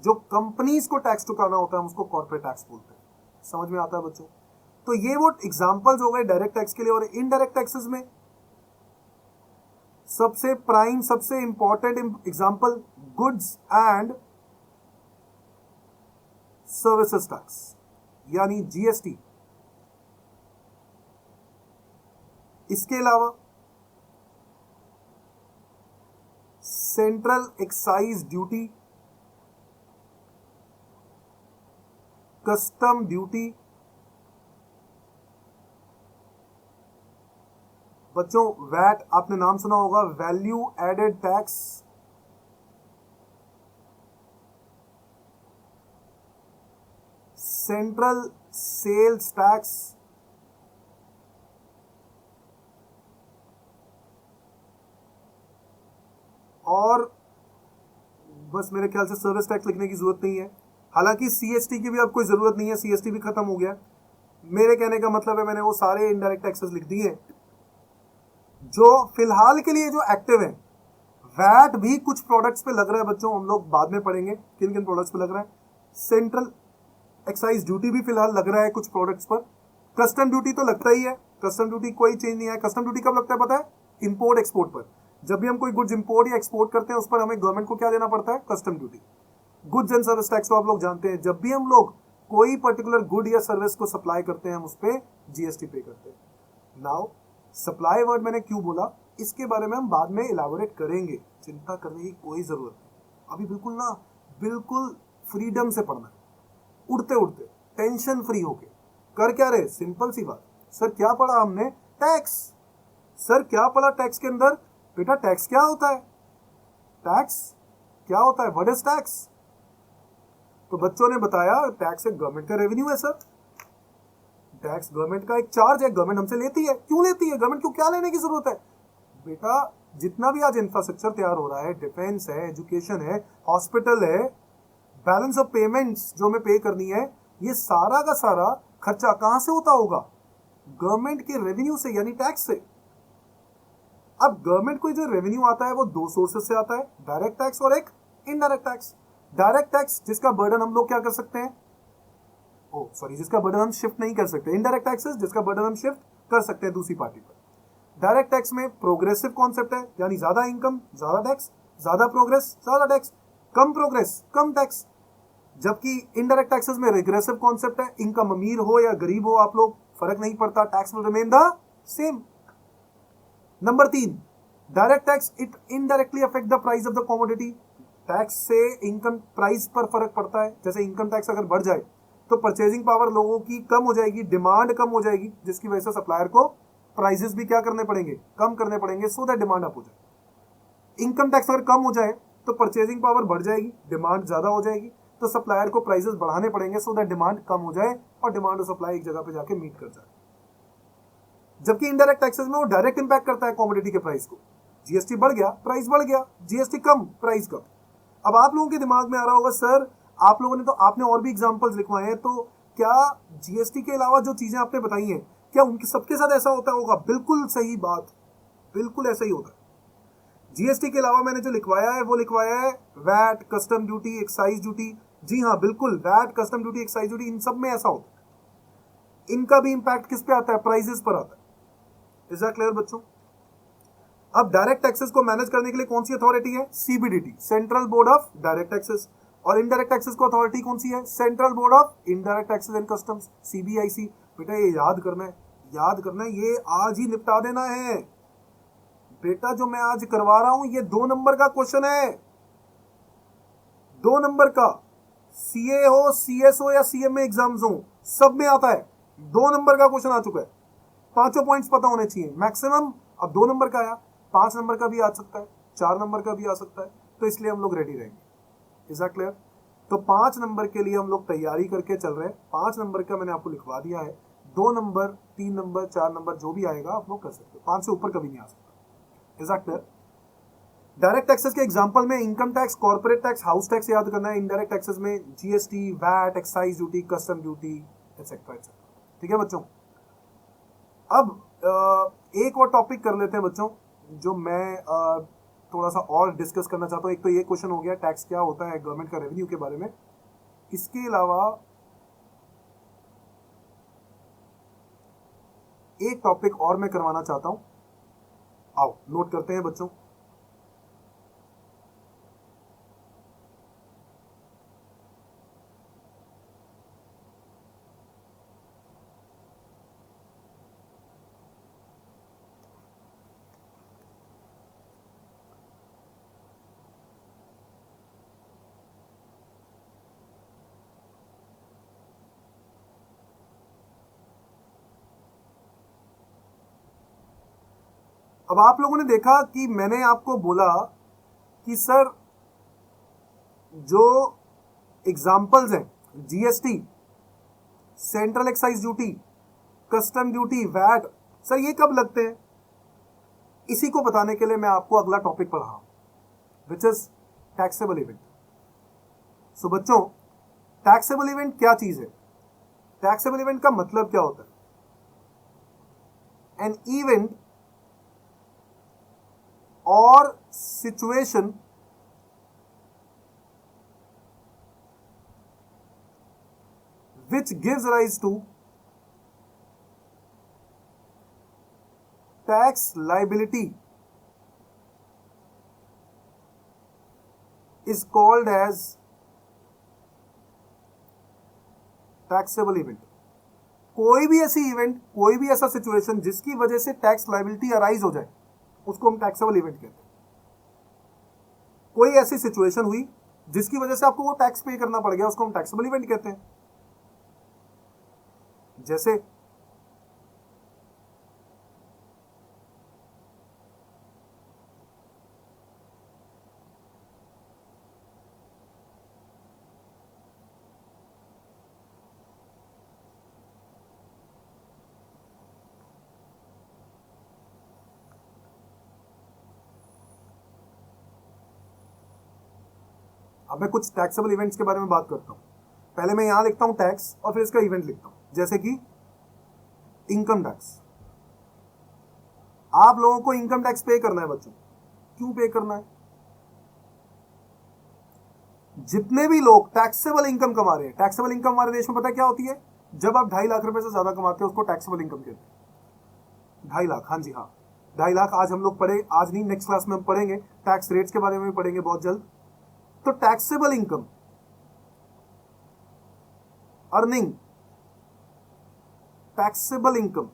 जो कंपनीज को टैक्स चुकाना होता है, हम उसको कॉर्पोरेट टैक्स बोलते हैं। समझ में आता है बच्चों? तो ये वो एग्जांपल्स हो गए डायरेक्ट टैक्स के लिए। और इनडायरेक्ट टैक्सेस में सबसे प्राइम, सबसे important example goods and services tax, यानी जीएसटी। इसके अलावा central excise duty, custom duty. बच्चों वैट आपने नाम सुना होगा, value added tax, central sales tax, और बस मेरे ख्याल से सर्विस टैक्स लिखने की जरूरत नहीं है। हालांकि सीएसटी की भी अब कोई जरूरत नहीं है, सीएसटी भी खत्म हो गया। मेरे कहने का मतलब है मैंने वो सारे इनडायरेक्ट टैक्सेस लिख दिए जो फिलहाल के लिए जो एक्टिव है। वैट भी कुछ प्रोडक्ट्स पे लग रहा है बच्चों, हम लोग बाद में पढ़ेंगे किन किन प्रोडक्ट्स पे लग रहा है। सेंट्रल एक्साइज ड्यूटी भी फिलहाल लग रहा है कुछ प्रोडक्ट्स पर। कस्टम ड्यूटी तो लगता ही है, कस्टम ड्यूटी कोई चेंज नहीं है। कस्टम ड्यूटी कब लगता है पता है? इंपोर्ट एक्सपोर्ट पर। जब भी हम कोई गुड्स इंपोर्ट या एक्सपोर्ट करते हैं, उस पर हमें गवर्नमेंट को क्या देना पड़ता है? Custom duty. Goods and service tax तो आप लोग जानते हैं, जब भी हम लोग कोई पर्टिकुलर गुड या सर्विस को सप्लाई करते हैं, हम उस पर जीएसटी पे करते हैं। नाउ सप्लाई वर्ड मैंने क्यों बोला, इसके बारे में हम बाद में इलाबोरेट करेंगे, चिंता करने की कोई जरूरत नहीं। अभी बिल्कुल फ्रीडम से पढ़ना है, उड़ते उड़ते टेंशन फ्री होके। कर क्या रहे? सिंपल सी बात, सर क्या पढ़ा हमने? टैक्स। सर क्या पढ़ा टैक्स के अंदर? बेटा टैक्स क्या होता है? टैक्स क्या होता है? What is tax? तो बच्चों ने बताया टैक्स एक गवर्नमेंट का रेवेन्यू है सर। टैक्स गवर्नमेंट का एक चार्ज है, गवर्नमेंट हमसे लेती है। क्यों लेती है? गवर्नमेंट को क्या लेने की जरूरत है? बेटा जितना भी आज इंफ्रास्ट्रक्चर तैयार हो रहा है, डिफेंस है, एजुकेशन है, हॉस्पिटल है, बैलेंस ऑफ पेमेंट्स जो हमें पे करनी है, ये सारा का सारा खर्चा कहां से होता होगा? गवर्नमेंट के रेवेन्यू से, यानी टैक्स से। अब गवर्नमेंट को जो रेवेन्यू आता है वो दो सोर्सेज से आता है, डायरेक्ट टैक्स और एक इनडायरेक्ट टैक्स। डायरेक्ट टैक्स जिसका बर्डन हम लोग क्या कर सकते हैं, जिसका बर्डन हम शिफ्ट नहीं कर सकते। इनडायरेक्ट टैक्सेस जिसका बर्डन हम शिफ्ट कर सकते हैं दूसरी पार्टी पर। डायरेक्ट टैक्स में प्रोग्रेसिव कॉन्सेप्ट है, यानी ज्यादा इनकम ज्यादा टैक्स, ज्यादा प्रोग्रेस ज्यादा टैक्स, कम प्रोग्रेस कम टैक्स। जबकि इनडायरेक्ट टैक्सेस में रिग्रेसिव कॉन्सेप्ट है, इनकम अमीर हो या गरीब हो आप लोग फर्क नहीं पड़ता, tax will remain the same. Number 3, direct tax it indirectly affect the price of the commodity. Tax से इनकम प्राइस पर फर्क पड़ता है। जैसे इनकम टैक्स अगर बढ़ जाए तो परचेजिंग पावर लोगों की कम हो जाएगी, डिमांड कम हो जाएगी, जिसकी वजह से सप्लायर को प्राइसेस भी क्या करने पड़ेंगे? कम करने पड़ेंगे, सो दैट डिमांड अप हो जाए। इनकम टैक्स अगर कम हो जाए तो परचेजिंग पावर बढ़ जाएगी, डिमांड ज्यादा हो जाएगी, तो सप्लायर को प्राइसेस बढ़ाने पड़ेंगे सो दैट डिमांड कम हो जाए और डिमांड और सप्लाई एक जगह पे जाके मीट कर जाए। जबकि इनडायरेक्ट टैक्सेस में वो डायरेक्ट इंपैक्ट करता है कमोडिटी के प्राइस को। जीएसटी बढ़ गया, प्राइस बढ़ गया, जीएसटी कम, प्राइस कम। अब आप लोगों के दिमाग में आ रहा होगा सर आप लोगों ने तो आपने और भी एग्जांपल्स लिखवाए हैं, तो क्या जीएसटी के अलावा जो चीजें आपने बताई हैं क्या उनके सबके साथ ऐसा होता होगा? बिल्कुल सही बात, बिल्कुल ऐसा ही होता है। जीएसटी के अलावा मैंने जो लिखवाया है वो लिखवाया है VAT, custom duty, excise duty. जी हाँ बिल्कुल, VAT, custom duty, excise duty, इन सब में ऐसा होता है। इनका भी इंपैक्ट किस पे आता है? प्राइसेस पर आता है। इज दैट क्लियर बच्चों? अब डायरेक्ट टैक्सेस को मैनेज करने के लिए कौन सी अथॉरिटी है? CBDT, central board of direct taxes. और इनडायरेक्ट टैक्सेस को अथॉरिटी कौन सी है? Central board of indirect taxes and customs, CBIC. बेटा ये याद करना है, याद करना है, ये आज ही निपटा देना है बेटा। जो मैं आज करवा रहा हूं ये 2 नंबर का क्वेश्चन है, 2 नंबर का। सीए हो, सीएस हो या सीएमए एग्जाम्स हो, सब में आता है। 2 नंबर का क्वेश्चन आ चुका है, 5 पॉइंट्स पता होने चाहिए मैक्सिमम। अब 2 नंबर का आया, 5 नंबर का भी आ सकता है, 4 नंबर का भी आ सकता है, तो इसलिए हम लोग रेडी रहेंगे। Is that clear? तो 5 नंबर के लिए हम लोग तैयारी करके चल रहे हैं। 5 नंबर का मैंने आपको लिखवा दिया है। 2 नंबर, 3 नंबर, 4 नंबर जो भी आएगा आप लोग कर सकते हो, 5 से ऊपर कभी नहीं आ सकता। Is that clear? Direct taxes के एग्जांपल में income tax, corporate tax, house tax याद करना है। इनडायरेक्ट टैक्सेस में GST, VAT, excise duty, custom duty, etcetera etcetera. ठीक है बच्चों? अब एक और टॉपिक कर लेते हैं बच्चों, जो मैं थोड़ा सा और डिस्कस करना चाहता हूँ। एक तो ये क्वेश्चन हो गया टैक्स क्या होता है, गवर्नमेंट का रेवेन्यू के बारे में। इसके अलावा एक टॉपिक और मैं करवाना चाहता हूं, आओ नोट करते हैं बच्चों। अब आप लोगों ने देखा कि मैंने आपको बोला कि सर जो एग्जाम्पल्स हैं, GST, central excise duty, custom duty, VAT, sir ये कब लगते हैं? इसी को बताने के लिए मैं आपको अगला टॉपिक पढ़ा हूं, विच इज टैक्सेबल इवेंट। सो बच्चों, टैक्सेबल इवेंट क्या चीज है? टैक्सेबल इवेंट का मतलब क्या होता है? An event or situation which gives rise to tax liability is called as taxable event। कोई भी ऐसी इवेंट, कोई भी ऐसा सिचुएशन जिसकी वजह से टैक्स लाइबिलिटी अराइज हो जाए, उसको हम टैक्सेबल इवेंट कहते हैं। कोई ऐसी सिचुएशन हुई जिसकी वजह से आपको वो टैक्स पे करना पड़ गया, उसको हम टैक्सेबल इवेंट कहते हैं। जैसे अब मैं कुछ टैक्सेबल इवेंट्स के बारे में बात करता हूं। पहले मैं यहां लिखता हूं टैक्स और फिर इसका इवेंट लिखता हूं, जैसे कि इनकम टैक्स। आप लोगों को इनकम टैक्स पे करना है बच्चों। क्यों पे करना है? जितने भी लोग टैक्सेबल इनकम कमा रहे हैं, टैक्सेबल इनकम हमारे देश में पता है क्या होती है? जब आप 2.5 लाख रुपए से ज्यादा कमाते हो उसको टैक्सेबल इनकम कहते हैं। 2.5 लाख, हाँ जी हाँ, 2.5 लाख आज हम लोग पढ़े, आज नहीं नेक्स्ट क्लास में हम पढ़ेंगे, टैक्स रेट्स के बारे में भी पढ़ेंगे बहुत जल्द। तो taxable income, earning, taxable income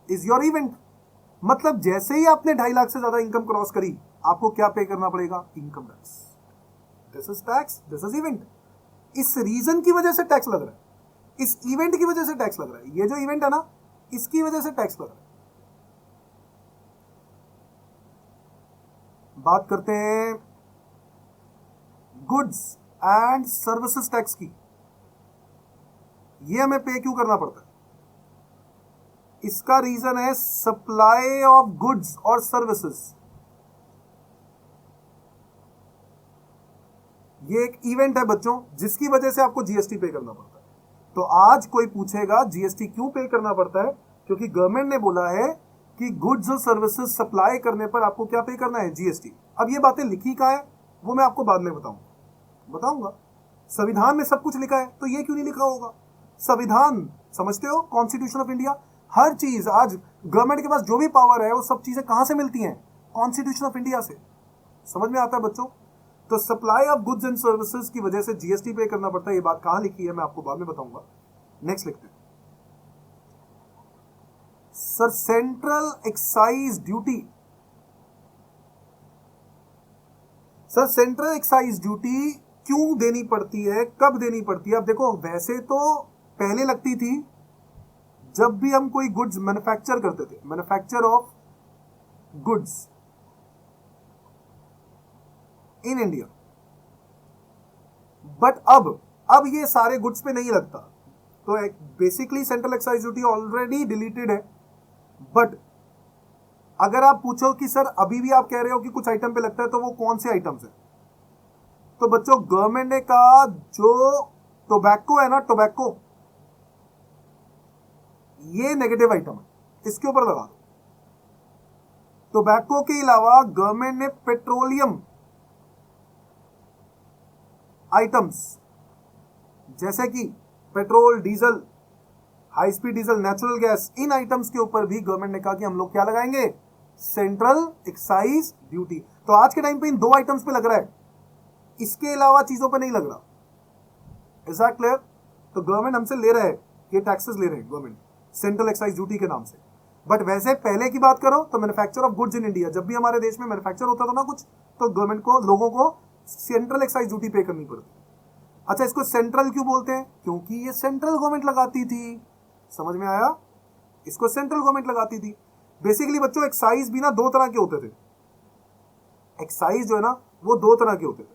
is your event. मतलब जैसे ही आपने 2.5 लाख से ज्यादा इनकम क्रॉस करी, आपको क्या पे करना पड़ेगा? Income tax. This is tax, this is event. इस रीजन की वजह से टैक्स लग रहा है, इस इवेंट की वजह से टैक्स लग रहा है। ये जो इवेंट है ना, इसकी वजह से टैक्स लग रहा है। बात करते हैं गुड्स एंड सर्विसेज टैक्स की, ये हमें पे क्यों करना पड़ता है? इसका रीजन है सप्लाई ऑफ गुड्स और सर्विसेज। ये एक इवेंट है बच्चों जिसकी वजह से आपको जीएसटी पे करना पड़ता है। तो आज कोई पूछेगा जीएसटी क्यों पे करना पड़ता है? क्योंकि गवर्नमेंट ने बोला है कि गुड्स और सर्विसेज सप्लाई करने पर आपको क्या पे करना है? जीएसटी। अब ये बातें लिखी कहाँ है वो मैं आपको बाद में बताऊंगा। संविधान में सब कुछ लिखा है, तो ये क्यों नहीं लिखा होगा? संविधान समझते हो, कॉन्स्टिट्यूशन ऑफ इंडिया, हर चीज आज गवर्नमेंट के पास जो भी पावर है वो सब चीजें कहां से मिलती हैं? कॉन्स्टिट्यूशन ऑफ इंडिया से। समझ में आता है बच्चों? तो supply of goods and services की वजह से जीएसटी पे करना पड़ता है। ये बात कहां लिखी है मैं आपको बाद में बताऊंगा। नेक्स्ट लिखते हैं sir, central excise duty. Sir central excise duty क्यों देनी पड़ती है, कब देनी पड़ती है? अब देखो, वैसे तो पहले लगती थी जब भी हम कोई गुड्स मैन्युफैक्चर करते थे, manufacture of goods in India, but अब ये सारे गुड्स पे नहीं लगता। तो basically central excise duty already deleted है। बट अगर आप पूछो कि सर अभी भी आप कह रहे हो कि कुछ आइटम पे लगता है, तो वो कौन से आइटम्स है? तो बच्चों गवर्नमेंट ने कहा जो टोबैको है ना, टोबैको, ये नेगेटिव आइटम है, इसके ऊपर लगा दो। टोबैको के अलावा गवर्नमेंट ने पेट्रोलियम आइटम्स जैसे कि petrol, diesel, high speed diesel, natural gas, इन आइटम्स के ऊपर भी गवर्नमेंट ने कहा कि हम लोग क्या लगाएंगे? Central excise duty. तो आज के टाइम पे इन दो आइटम्स पे लग रहा है, इसके अलावा चीजों पे नहीं लग रहा। Is that clear? तो गवर्नमेंट हमसे ले रहा है, ये टैक्सेस ले रहे हैं गवर्नमेंट सेंट्रल एक्साइज ड्यूटी के नाम से। बट वैसे पहले की बात करो तो manufacture of goods in India, जब भी हमारे देश में मैन्युफैक्चर होता था ना कुछ, तो गवर्नमेंट को, लोगों को सेंट्रल एक्साइज ड्यूटी पे करनी पड़ती। अच्छा, इसको सेंट्रल क्यों बोलते हैं? क्योंकि ये सेंट्रल गवर्नमेंट लगाती थी। समझ में आया? इसको सेंट्रल गवर्नमेंट लगाती थी। बेसिकली बच्चों एक्साइज भी ना दो तरह के होते थे। एक्साइज जो है ना वो दो तरह के होते थे।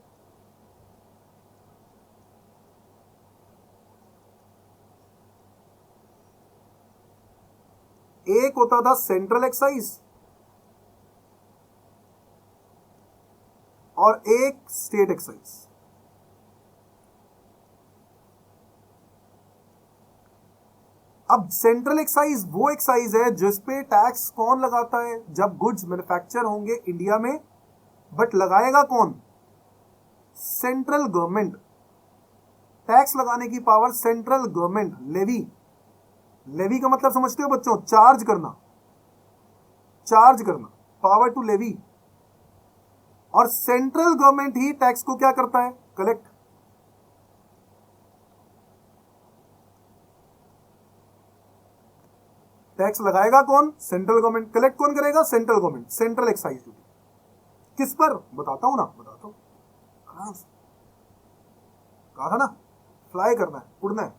एक होता था सेंट्रल एक्साइज और एक स्टेट एक्साइज। अब सेंट्रल एक्साइज वो एक्साइज है जिसपे टैक्स कौन लगाता है? जब गुड्स मैन्युफैक्चर होंगे इंडिया में, बट लगाएगा कौन? Central government. टैक्स लगाने की power central government. Levy, levy का मतलब समझते हो बच्चों? चार्ज करना, चार्ज करना, पावर टू लेवी। और सेंट्रल गवर्नमेंट ही टैक्स को क्या करता है? कलेक्ट। टैक्स लगाएगा कौन? Central government. कलेक्ट कौन करेगा? Central government. Central excise duty किस पर? बताता हूं ना, बताता हूं। कहा था ना, फ्लाई करना है, उड़ना है,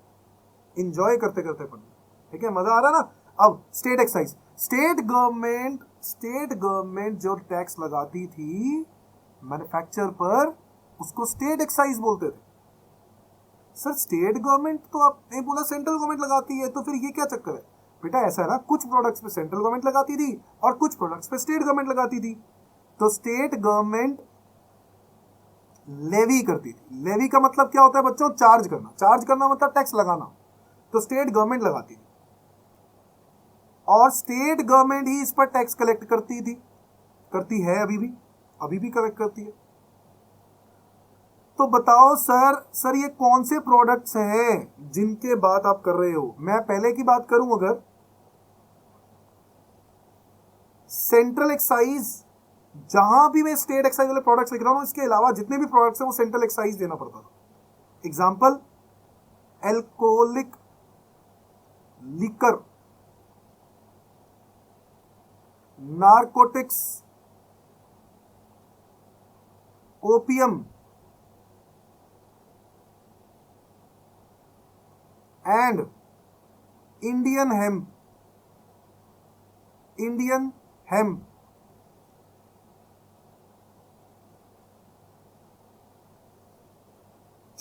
इंजॉय करते करते पढ़ना। ठीक है, मजा आ रहा ना? अब स्टेट एक्साइज। स्टेट गवर्नमेंट जो टैक्स लगाती थी मैन्युफैक्चर पर, उसको स्टेट एक्साइज बोलते थे। सर स्टेट गवर्नमेंट तो आपने बोला सेंट्रल गवर्नमेंट लगाती है, तो फिर ये क्या चक्कर है? बेटा ऐसा है ना, कुछ प्रोडक्ट्स पे सेंट्रल गवर्नमेंट लगाती थी और कुछ प्रोडक्ट्स पे स्टेट गवर्नमेंट लगाती थी। तो स्टेट गवर्नमेंट लेवी करती थी। लेवी का मतलब क्या होता है बच्चों? चार्ज करना। चार्ज करना मतलब टैक्स लगाना। तो स्टेट गवर्नमेंट लगाती थी और स्टेट गवर्नमेंट ही इस पर टैक्स कलेक्ट करती थी, करती है अभी भी कलेक्ट करती है। तो बताओ सर ये कौन से प्रोडक्ट्स हैं जिनके बात आप कर रहे हो? मैं पहले की बात करूं, अगर सेंट्रल एक्साइज, जहां भी मैं स्टेट एक्साइज वाले प्रोडक्ट्स लिख रहा हूं, इसके अलावा जितने भी प्रोडक्ट्स हैं वो सेंट्रल एक्साइज देना पड़ता था। Example, alcoholic liquor, narcotics, opium and Indian hemp. Indian hemp,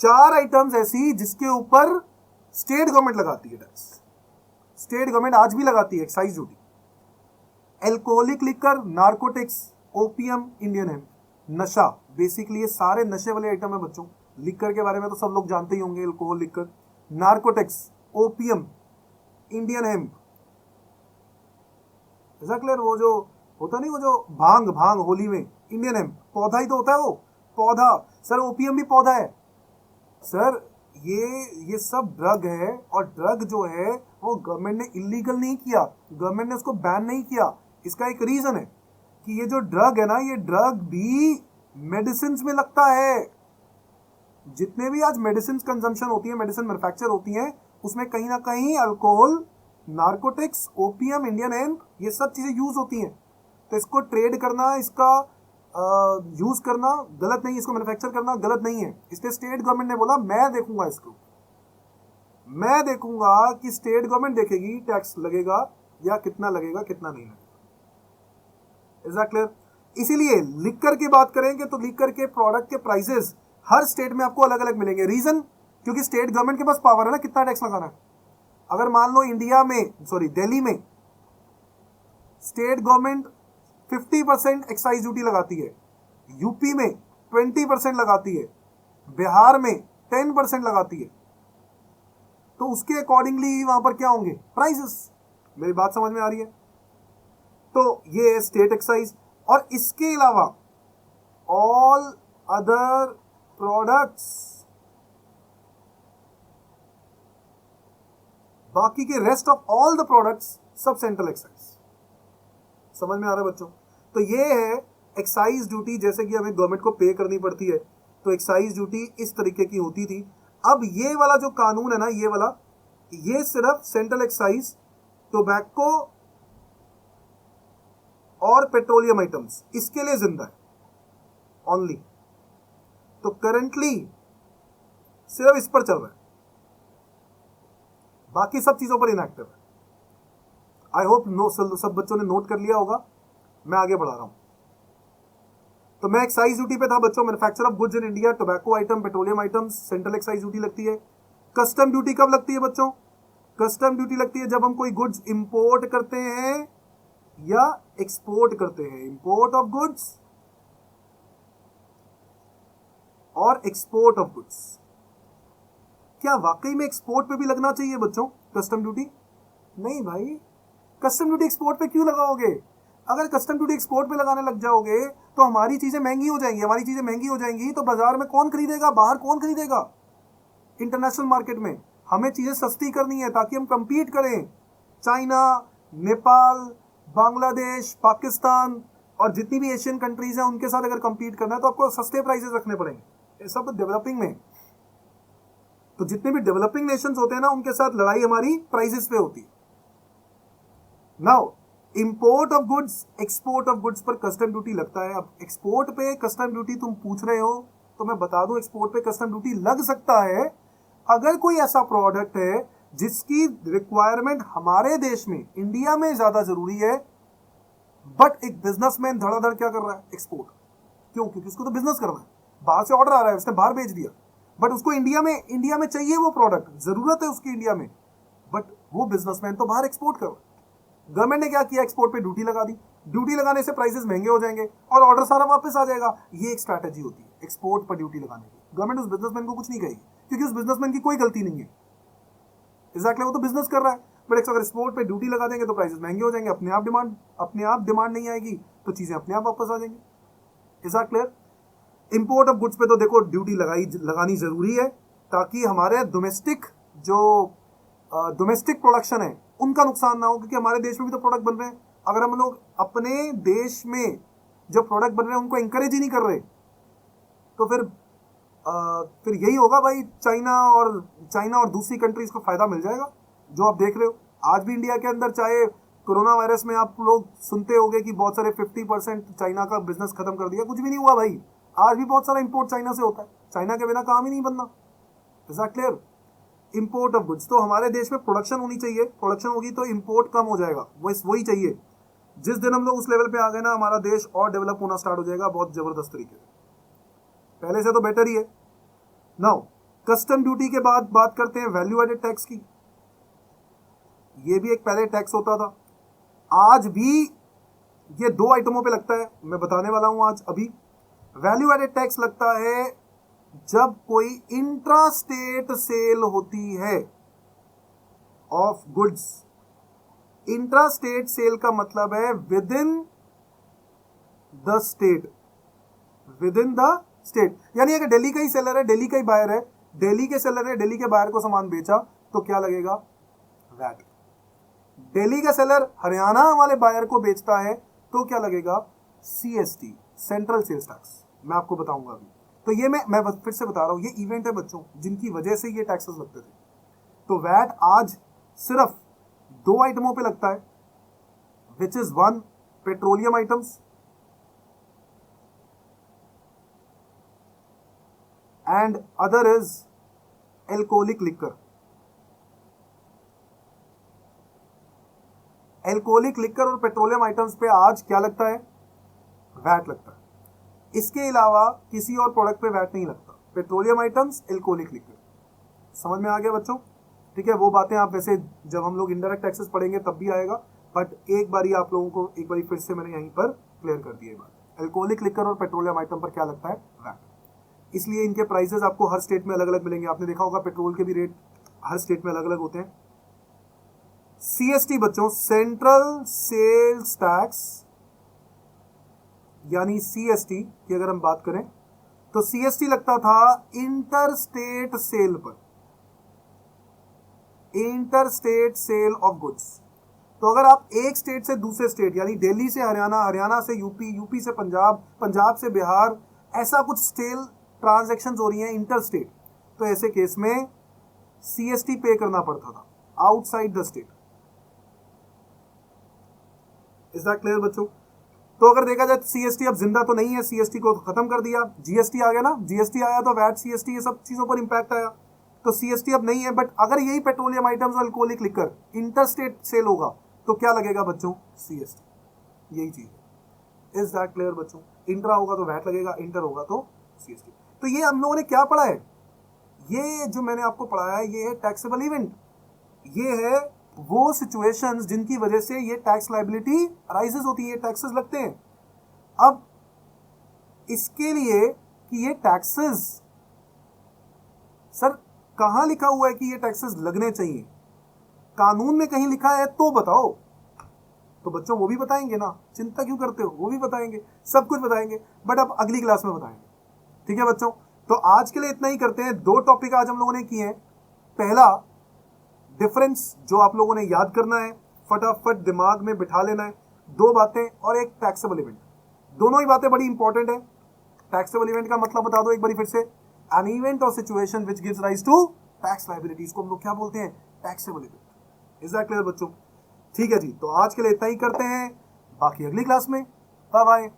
4 items ऐसी जिसके ऊपर स्टेट गवर्नमेंट लगाती है टैक्स। स्टेट गवर्नमेंट आज भी लगाती है excise duty. Alcoholic liquor, narcotics, opium, Indian hemp. नशा, बेसिकली ये सारे नशे वाले आइटम है बच्चों। लिकर के बारे में तो सब लोग जानते ही होंगे, alcohol liquor, narcotics, opium, Indian hemp. ऐसा क्लियर? वो जो होता नहीं, वो जो भांग भांग होली में, इंडियन हेम्प पौधा ही तो होता है वो, पौधा। सर ओपियम भी पौधा है सर। ये सब ड्रग है, और ड्रग जो है वो गवर्नमेंट ने इलीगल नहीं किया, गवर्नमेंट ने उसको बैन नहीं किया। इसका एक रीजन है कि ये जो ड्रग है ना, ये ड्रग भी मेडिसिन में लगता है। जितने भी आज मेडिसिन कंजम्पशन होती है, मेडिसिन मैन्युफैक्चर होती है, उसमें कहीं ना कहीं alcohol, narcotics, opium, Indian hemp, ये सब चीजें यूज होती हैं। तो इसको ट्रेड करना, इसका यूज करना गलत नहीं, इसको मैन्युफैक्चर करना गलत नहीं है। इसलिए स्टेट गवर्नमेंट ने बोला मैं देखूंगा इसको, मैं देखूंगा कि स्टेट गवर्नमेंट देखेगी टैक्स लगेगा या कितना लगेगा, कितना नहीं लगेगा। Is that clear? इसीलिए लिकर की बात करेंगे तो लिकर के प्रोडक्ट के प्राइसेस हर स्टेट में आपको अलग अलग मिलेंगे। रीजन, क्योंकि स्टेट गवर्नमेंट के पास पावर है ना कितना टैक्स लगाना है। अगर मान लो इंडिया में, सॉरी दिल्ली में स्टेट गवर्नमेंट 50% एक्साइज ड्यूटी लगाती है, यूपी में 20% लगाती है, बिहार में 10% लगाती है, तो उसके अकॉर्डिंगली वहां पर क्या होंगे प्राइसेस। मेरी बात समझ में आ रही है? तो ये स्टेट एक्साइज। और इसके अलावा ऑल अदर प्रोडक्ट्स, बाकी के rest of all the products सब सेंट्रल एक्साइज। समझ में आ रहा है बच्चों? तो ये है एक्साइज ड्यूटी। जैसे कि हमें गवर्नमेंट को पे करनी पड़ती है, तो एक्साइज ड्यूटी इस तरीके की होती थी। अब ये वाला जो कानून है ना, ये वाला, ये सिर्फ सेंट्रल एक्साइज, टोबैको और पेट्रोलियम आइटम्स, इसके लिए जिंदा है ओनली। तो करंटली सिर्फ इस पर चल रहा है, बाकी सब चीजों पर इनएक्टिव है। आई होप सब बच्चों ने नोट कर लिया होगा। मैं आगे बढ़ा रहा हूं। तो मैं एक्साइज ड्यूटी पे था बच्चों। Manufacture of goods in India, tobacco item, petroleum items, central excise duty लगती है। कस्टम ड्यूटी कब लगती है बच्चों? कस्टम ड्यूटी लगती है जब हम कोई गुड्स इंपोर्ट करते हैं या एक्सपोर्ट करते हैं। इंपोर्ट ऑफ गुड्स और एक्सपोर्ट ऑफ गुड्स। क्या वाकई में एक्सपोर्ट पे भी लगना चाहिए बच्चों कस्टम ड्यूटी? नहीं भाई, कस्टम ड्यूटी एक्सपोर्ट पे क्यों लगाओगे? अगर कस्टम ड्यूटी एक्सपोर्ट पे लगाने लग जाओगे तो हमारी चीजें महंगी हो जाएंगी। हमारी चीजें महंगी हो जाएंगी तो बाजार में कौन खरीदेगा? बाहर कौन खरीदेगा? इंटरनेशनल मार्केट में हमें चीजें सस्ती करनी है ताकि हम कंपीट करें। चाइना, नेपाल, बांग्लादेश, पाकिस्तान और जितनी भी एशियन कंट्रीज हैं उनके साथ अगर कंपीट करना है तो आपको सस्ते प्राइसेस रखने पड़ेंगे। ये सब डेवलपिंग में। तो जितने भी डेवलपिंग नेशंस होते हैं ना, उनके साथ लड़ाई हमारी प्राइसेस पे होती है। Now import of goods, export of goods पर कस्टम ड्यूटी लगता है। अब एक्सपोर्ट पे कस्टम ड्यूटी तुम पूछ रहे हो तो मैं बता दूं, एक्सपोर्ट पे कस्टम ड्यूटी लग सकता है अगर कोई ऐसा प्रोडक्ट है जिसकी रिक्वायरमेंट हमारे देश में, इंडिया में ज्यादा जरूरी है, बट एक बिजनेसमैन धड़ाधड़ क्या कर रहा है? एक्सपोर्ट। क्यों? क्योंकि उसको तो बिजनेस करना है, बाहर से ऑर्डर आ रहा है, उसने बाहर भेज दिया, बट उसको इंडिया में चाहिए वो प्रोडक्ट, जरूरत है उसकी इंडिया में, बट वो बिजनेसमैन तो बाहर एक्सपोर्ट कर रहा है। गवर्नमेंट ने क्या किया? एक्सपोर्ट पे ड्यूटी लगा दी। ड्यूटी लगाने से प्राइसेस महंगे हो जाएंगे और ऑर्डर सारा वापस आ जाएगा। ये एक स्ट्रैटेजी होती है एक्सपोर्ट पर ड्यूटी लगाने की। गवर्नमेंट उस बिजनेसमैन को कुछ नहीं कहेगी क्योंकि उस बिजनेसमैन की कोई गलती नहीं है। एग्जैक्टली, वो तो बिजनेस कर रहा है। बट अगर एक्सपोर्ट पे ड्यूटी लगा देंगे तो प्राइसेस महंगे हो जाएंगे, अपने आप डिमांड नहीं आएगी तो चीजें अपने आप वापस आ जाएंगी। Is that clear? Import of goods पे तो देखो ड्यूटी लगानी जरूरी है ताकि हमारे डोमेस्टिक प्रोडक्शन है उनका नुकसान ना हो, क्योंकि हमारे देश में भी तो प्रोडक्ट बन रहे हैं। अगर हम लोग अपने देश में जो प्रोडक्ट बन रहे हैं उनको इंकरेज ही नहीं कर रहे तो फिर यही होगा भाई, चाइना और दूसरी कंट्रीज को फायदा मिल जाएगा। जो आप देख रहे हो आज भी इंडिया के अंदर, चाहे कोरोना वायरस में आप लोग सुनते होंगे कि बहुत सारे 50% चाइना का बिजनेस खत्म कर दिया, कुछ भी नहीं हुआ भाई। आज भी बहुत सारा इंपोर्ट चाइना से होता है, चाइना के बिना काम ही नहीं बनना। Is that clear? Import of goods, तो हमारे देश में प्रोडक्शन होनी चाहिए, प्रोडक्शन होगी तो इंपोर्ट कम हो जाएगा, वही चाहिए। जिस दिन हम लोग उस लेवल पे आ गए ना, हमारा देश और डेवलप होना स्टार्ट हो जाएगा बहुत जबरदस्त तरीके से, पहले से तो बेटर ही है। नाउ कस्टम ड्यूटी के बाद बात करते हैं वैल्यू एडेड टैक्स की। ये भी एक पहले टैक्स होता था, आज भी ये दो आइटमों पे लगता है, मैं बताने वाला हूं आज। अभी वैल्यू एडेड टैक्स लगता है जब कोई इंट्रा स्टेट सेल होती है of goods. Intra state sale का मतलब है within the state, within the state. यानी अगर दिल्ली का ही सेलर है, दिल्ली का ही बायर है, दिल्ली के सेलर ने दिल्ली के बायर को सामान बेचा तो क्या लगेगा? वैट। दिल्ली का सेलर हरियाणा वाले बायर को बेचता है तो क्या लगेगा? CST, central sales tax. मैं आपको बताऊंगा अभी। तो ये मैं फिर से बता रहा हूं, ये इवेंट है बच्चों जिनकी वजह से ये टैक्सेस लगते थे। तो वैट आज सिर्फ दो आइटमों पे लगता है, which is one petroleum items and other is alcoholic liquor. Alcoholic liquor और पेट्रोलियम आइटम्स पे आज क्या लगता है? वैट लगता है। इसके अलावा किसी और प्रोडक्ट पे वैट नहीं लगता। Petroleum items, alcoholic liquor. समझ में आ गया बच्चों? ठीक है, वो बातें आप वैसे जब हम लोग इनडायरेक्ट टैक्सेस पढ़ेंगे तब भी आएगा, बट एक बारी आप लोगों को एक बारी फिर से मैंने यहीं पर क्लियर कर दिया बात। एल्कोहलिक लिकर और पेट्रोलियम आइटम पर क्या लगता है? वैट। इसलिए इनके प्राइसेस आपको हर स्टेट में अलग अलग मिलेंगे। आपने देखा होगा पेट्रोल के भी रेट हर स्टेट में अलग अलग होते हैं। सीएसटी बच्चों, सेंट्रल सेल्स टैक्स, यानी सीएसटी की अगर हम बात करें तो सीएसटी लगता था इंटर स्टेट सेल पर, inter state sale of goods. तो अगर आप एक स्टेट से दूसरे स्टेट, यानी दिल्ली से हरियाणा, हरियाणा से यूपी, यूपी से पंजाब, पंजाब से बिहार, ऐसा कुछ सेल ट्रांजैक्शंस हो रही हैं इंटर स्टेट, तो ऐसे केस में सीएसटी पे करना पड़ता था outside the state. Is that clear बच्चों? तो अगर देखा जाए सीएसटी अब जिंदा तो नहीं है, सीएसटी को खत्म कर दिया, जीएसटी आ गया ना, जीएसटी आया तो वैट, सीएसटी, ये सब चीजों पर इंपैक्ट आया, तो सीएसटी अब नहीं है। बट अगर यही पेट्रोलियम आइटम्स और alcoholic liquor inter state sale होगा तो क्या लगेगा बच्चों? सीएसटी। यही चीज है। इज दैट क्लियर बच्चों? इंट्रा होगा तो वैट लगेगा, इंटर होगा तो सीएसटी। तो ये हम लोगों ने क्या पढ़ा है? ये जो मैंने आपको पढ़ाया है ये है टैक्सेबल इवेंट। ये है वो सिचुएशंस जिनकी वजह से ये टैक्स लायबिलिटी अराइजेस होती है, टैक्सेस लगते हैं। अब इसके लिए कि ये टैक्सेस सर कहां लिखा हुआ है कि ये टैक्सेस लगने चाहिए? कानून में कहीं लिखा है तो बताओ। तो बच्चों वो भी बताएंगे ना, चिंता क्यों करते हो, वो भी बताएंगे, सब कुछ बताएंगे, बट अब अगली क्लास में बताएंगे। ठीक है बच्चों, तो आज के लिए इतना ही करते हैं। दो टॉपिक आज हम लोगों ने किए हैं। पहला डिफरेंस जो आप लोगों ने याद करना है, फटाफट दिमाग में बिठा लेना है, दो बातें और एक टैक्सेबल इवेंट। दोनों ही बातें बड़ी इंपॉर्टेंट है। टैक्सेबल इवेंट का मतलब बता दो एक बार फिर से, एन इवेंट और situation which gives rise to tax liabilities को हम लोग क्या बोलते हैं? Taxable event. Is that clear बच्चों? ठीक है जी, तो आज के लिए इतना ही करते हैं, बाकी अगली क्लास में। Bye bye.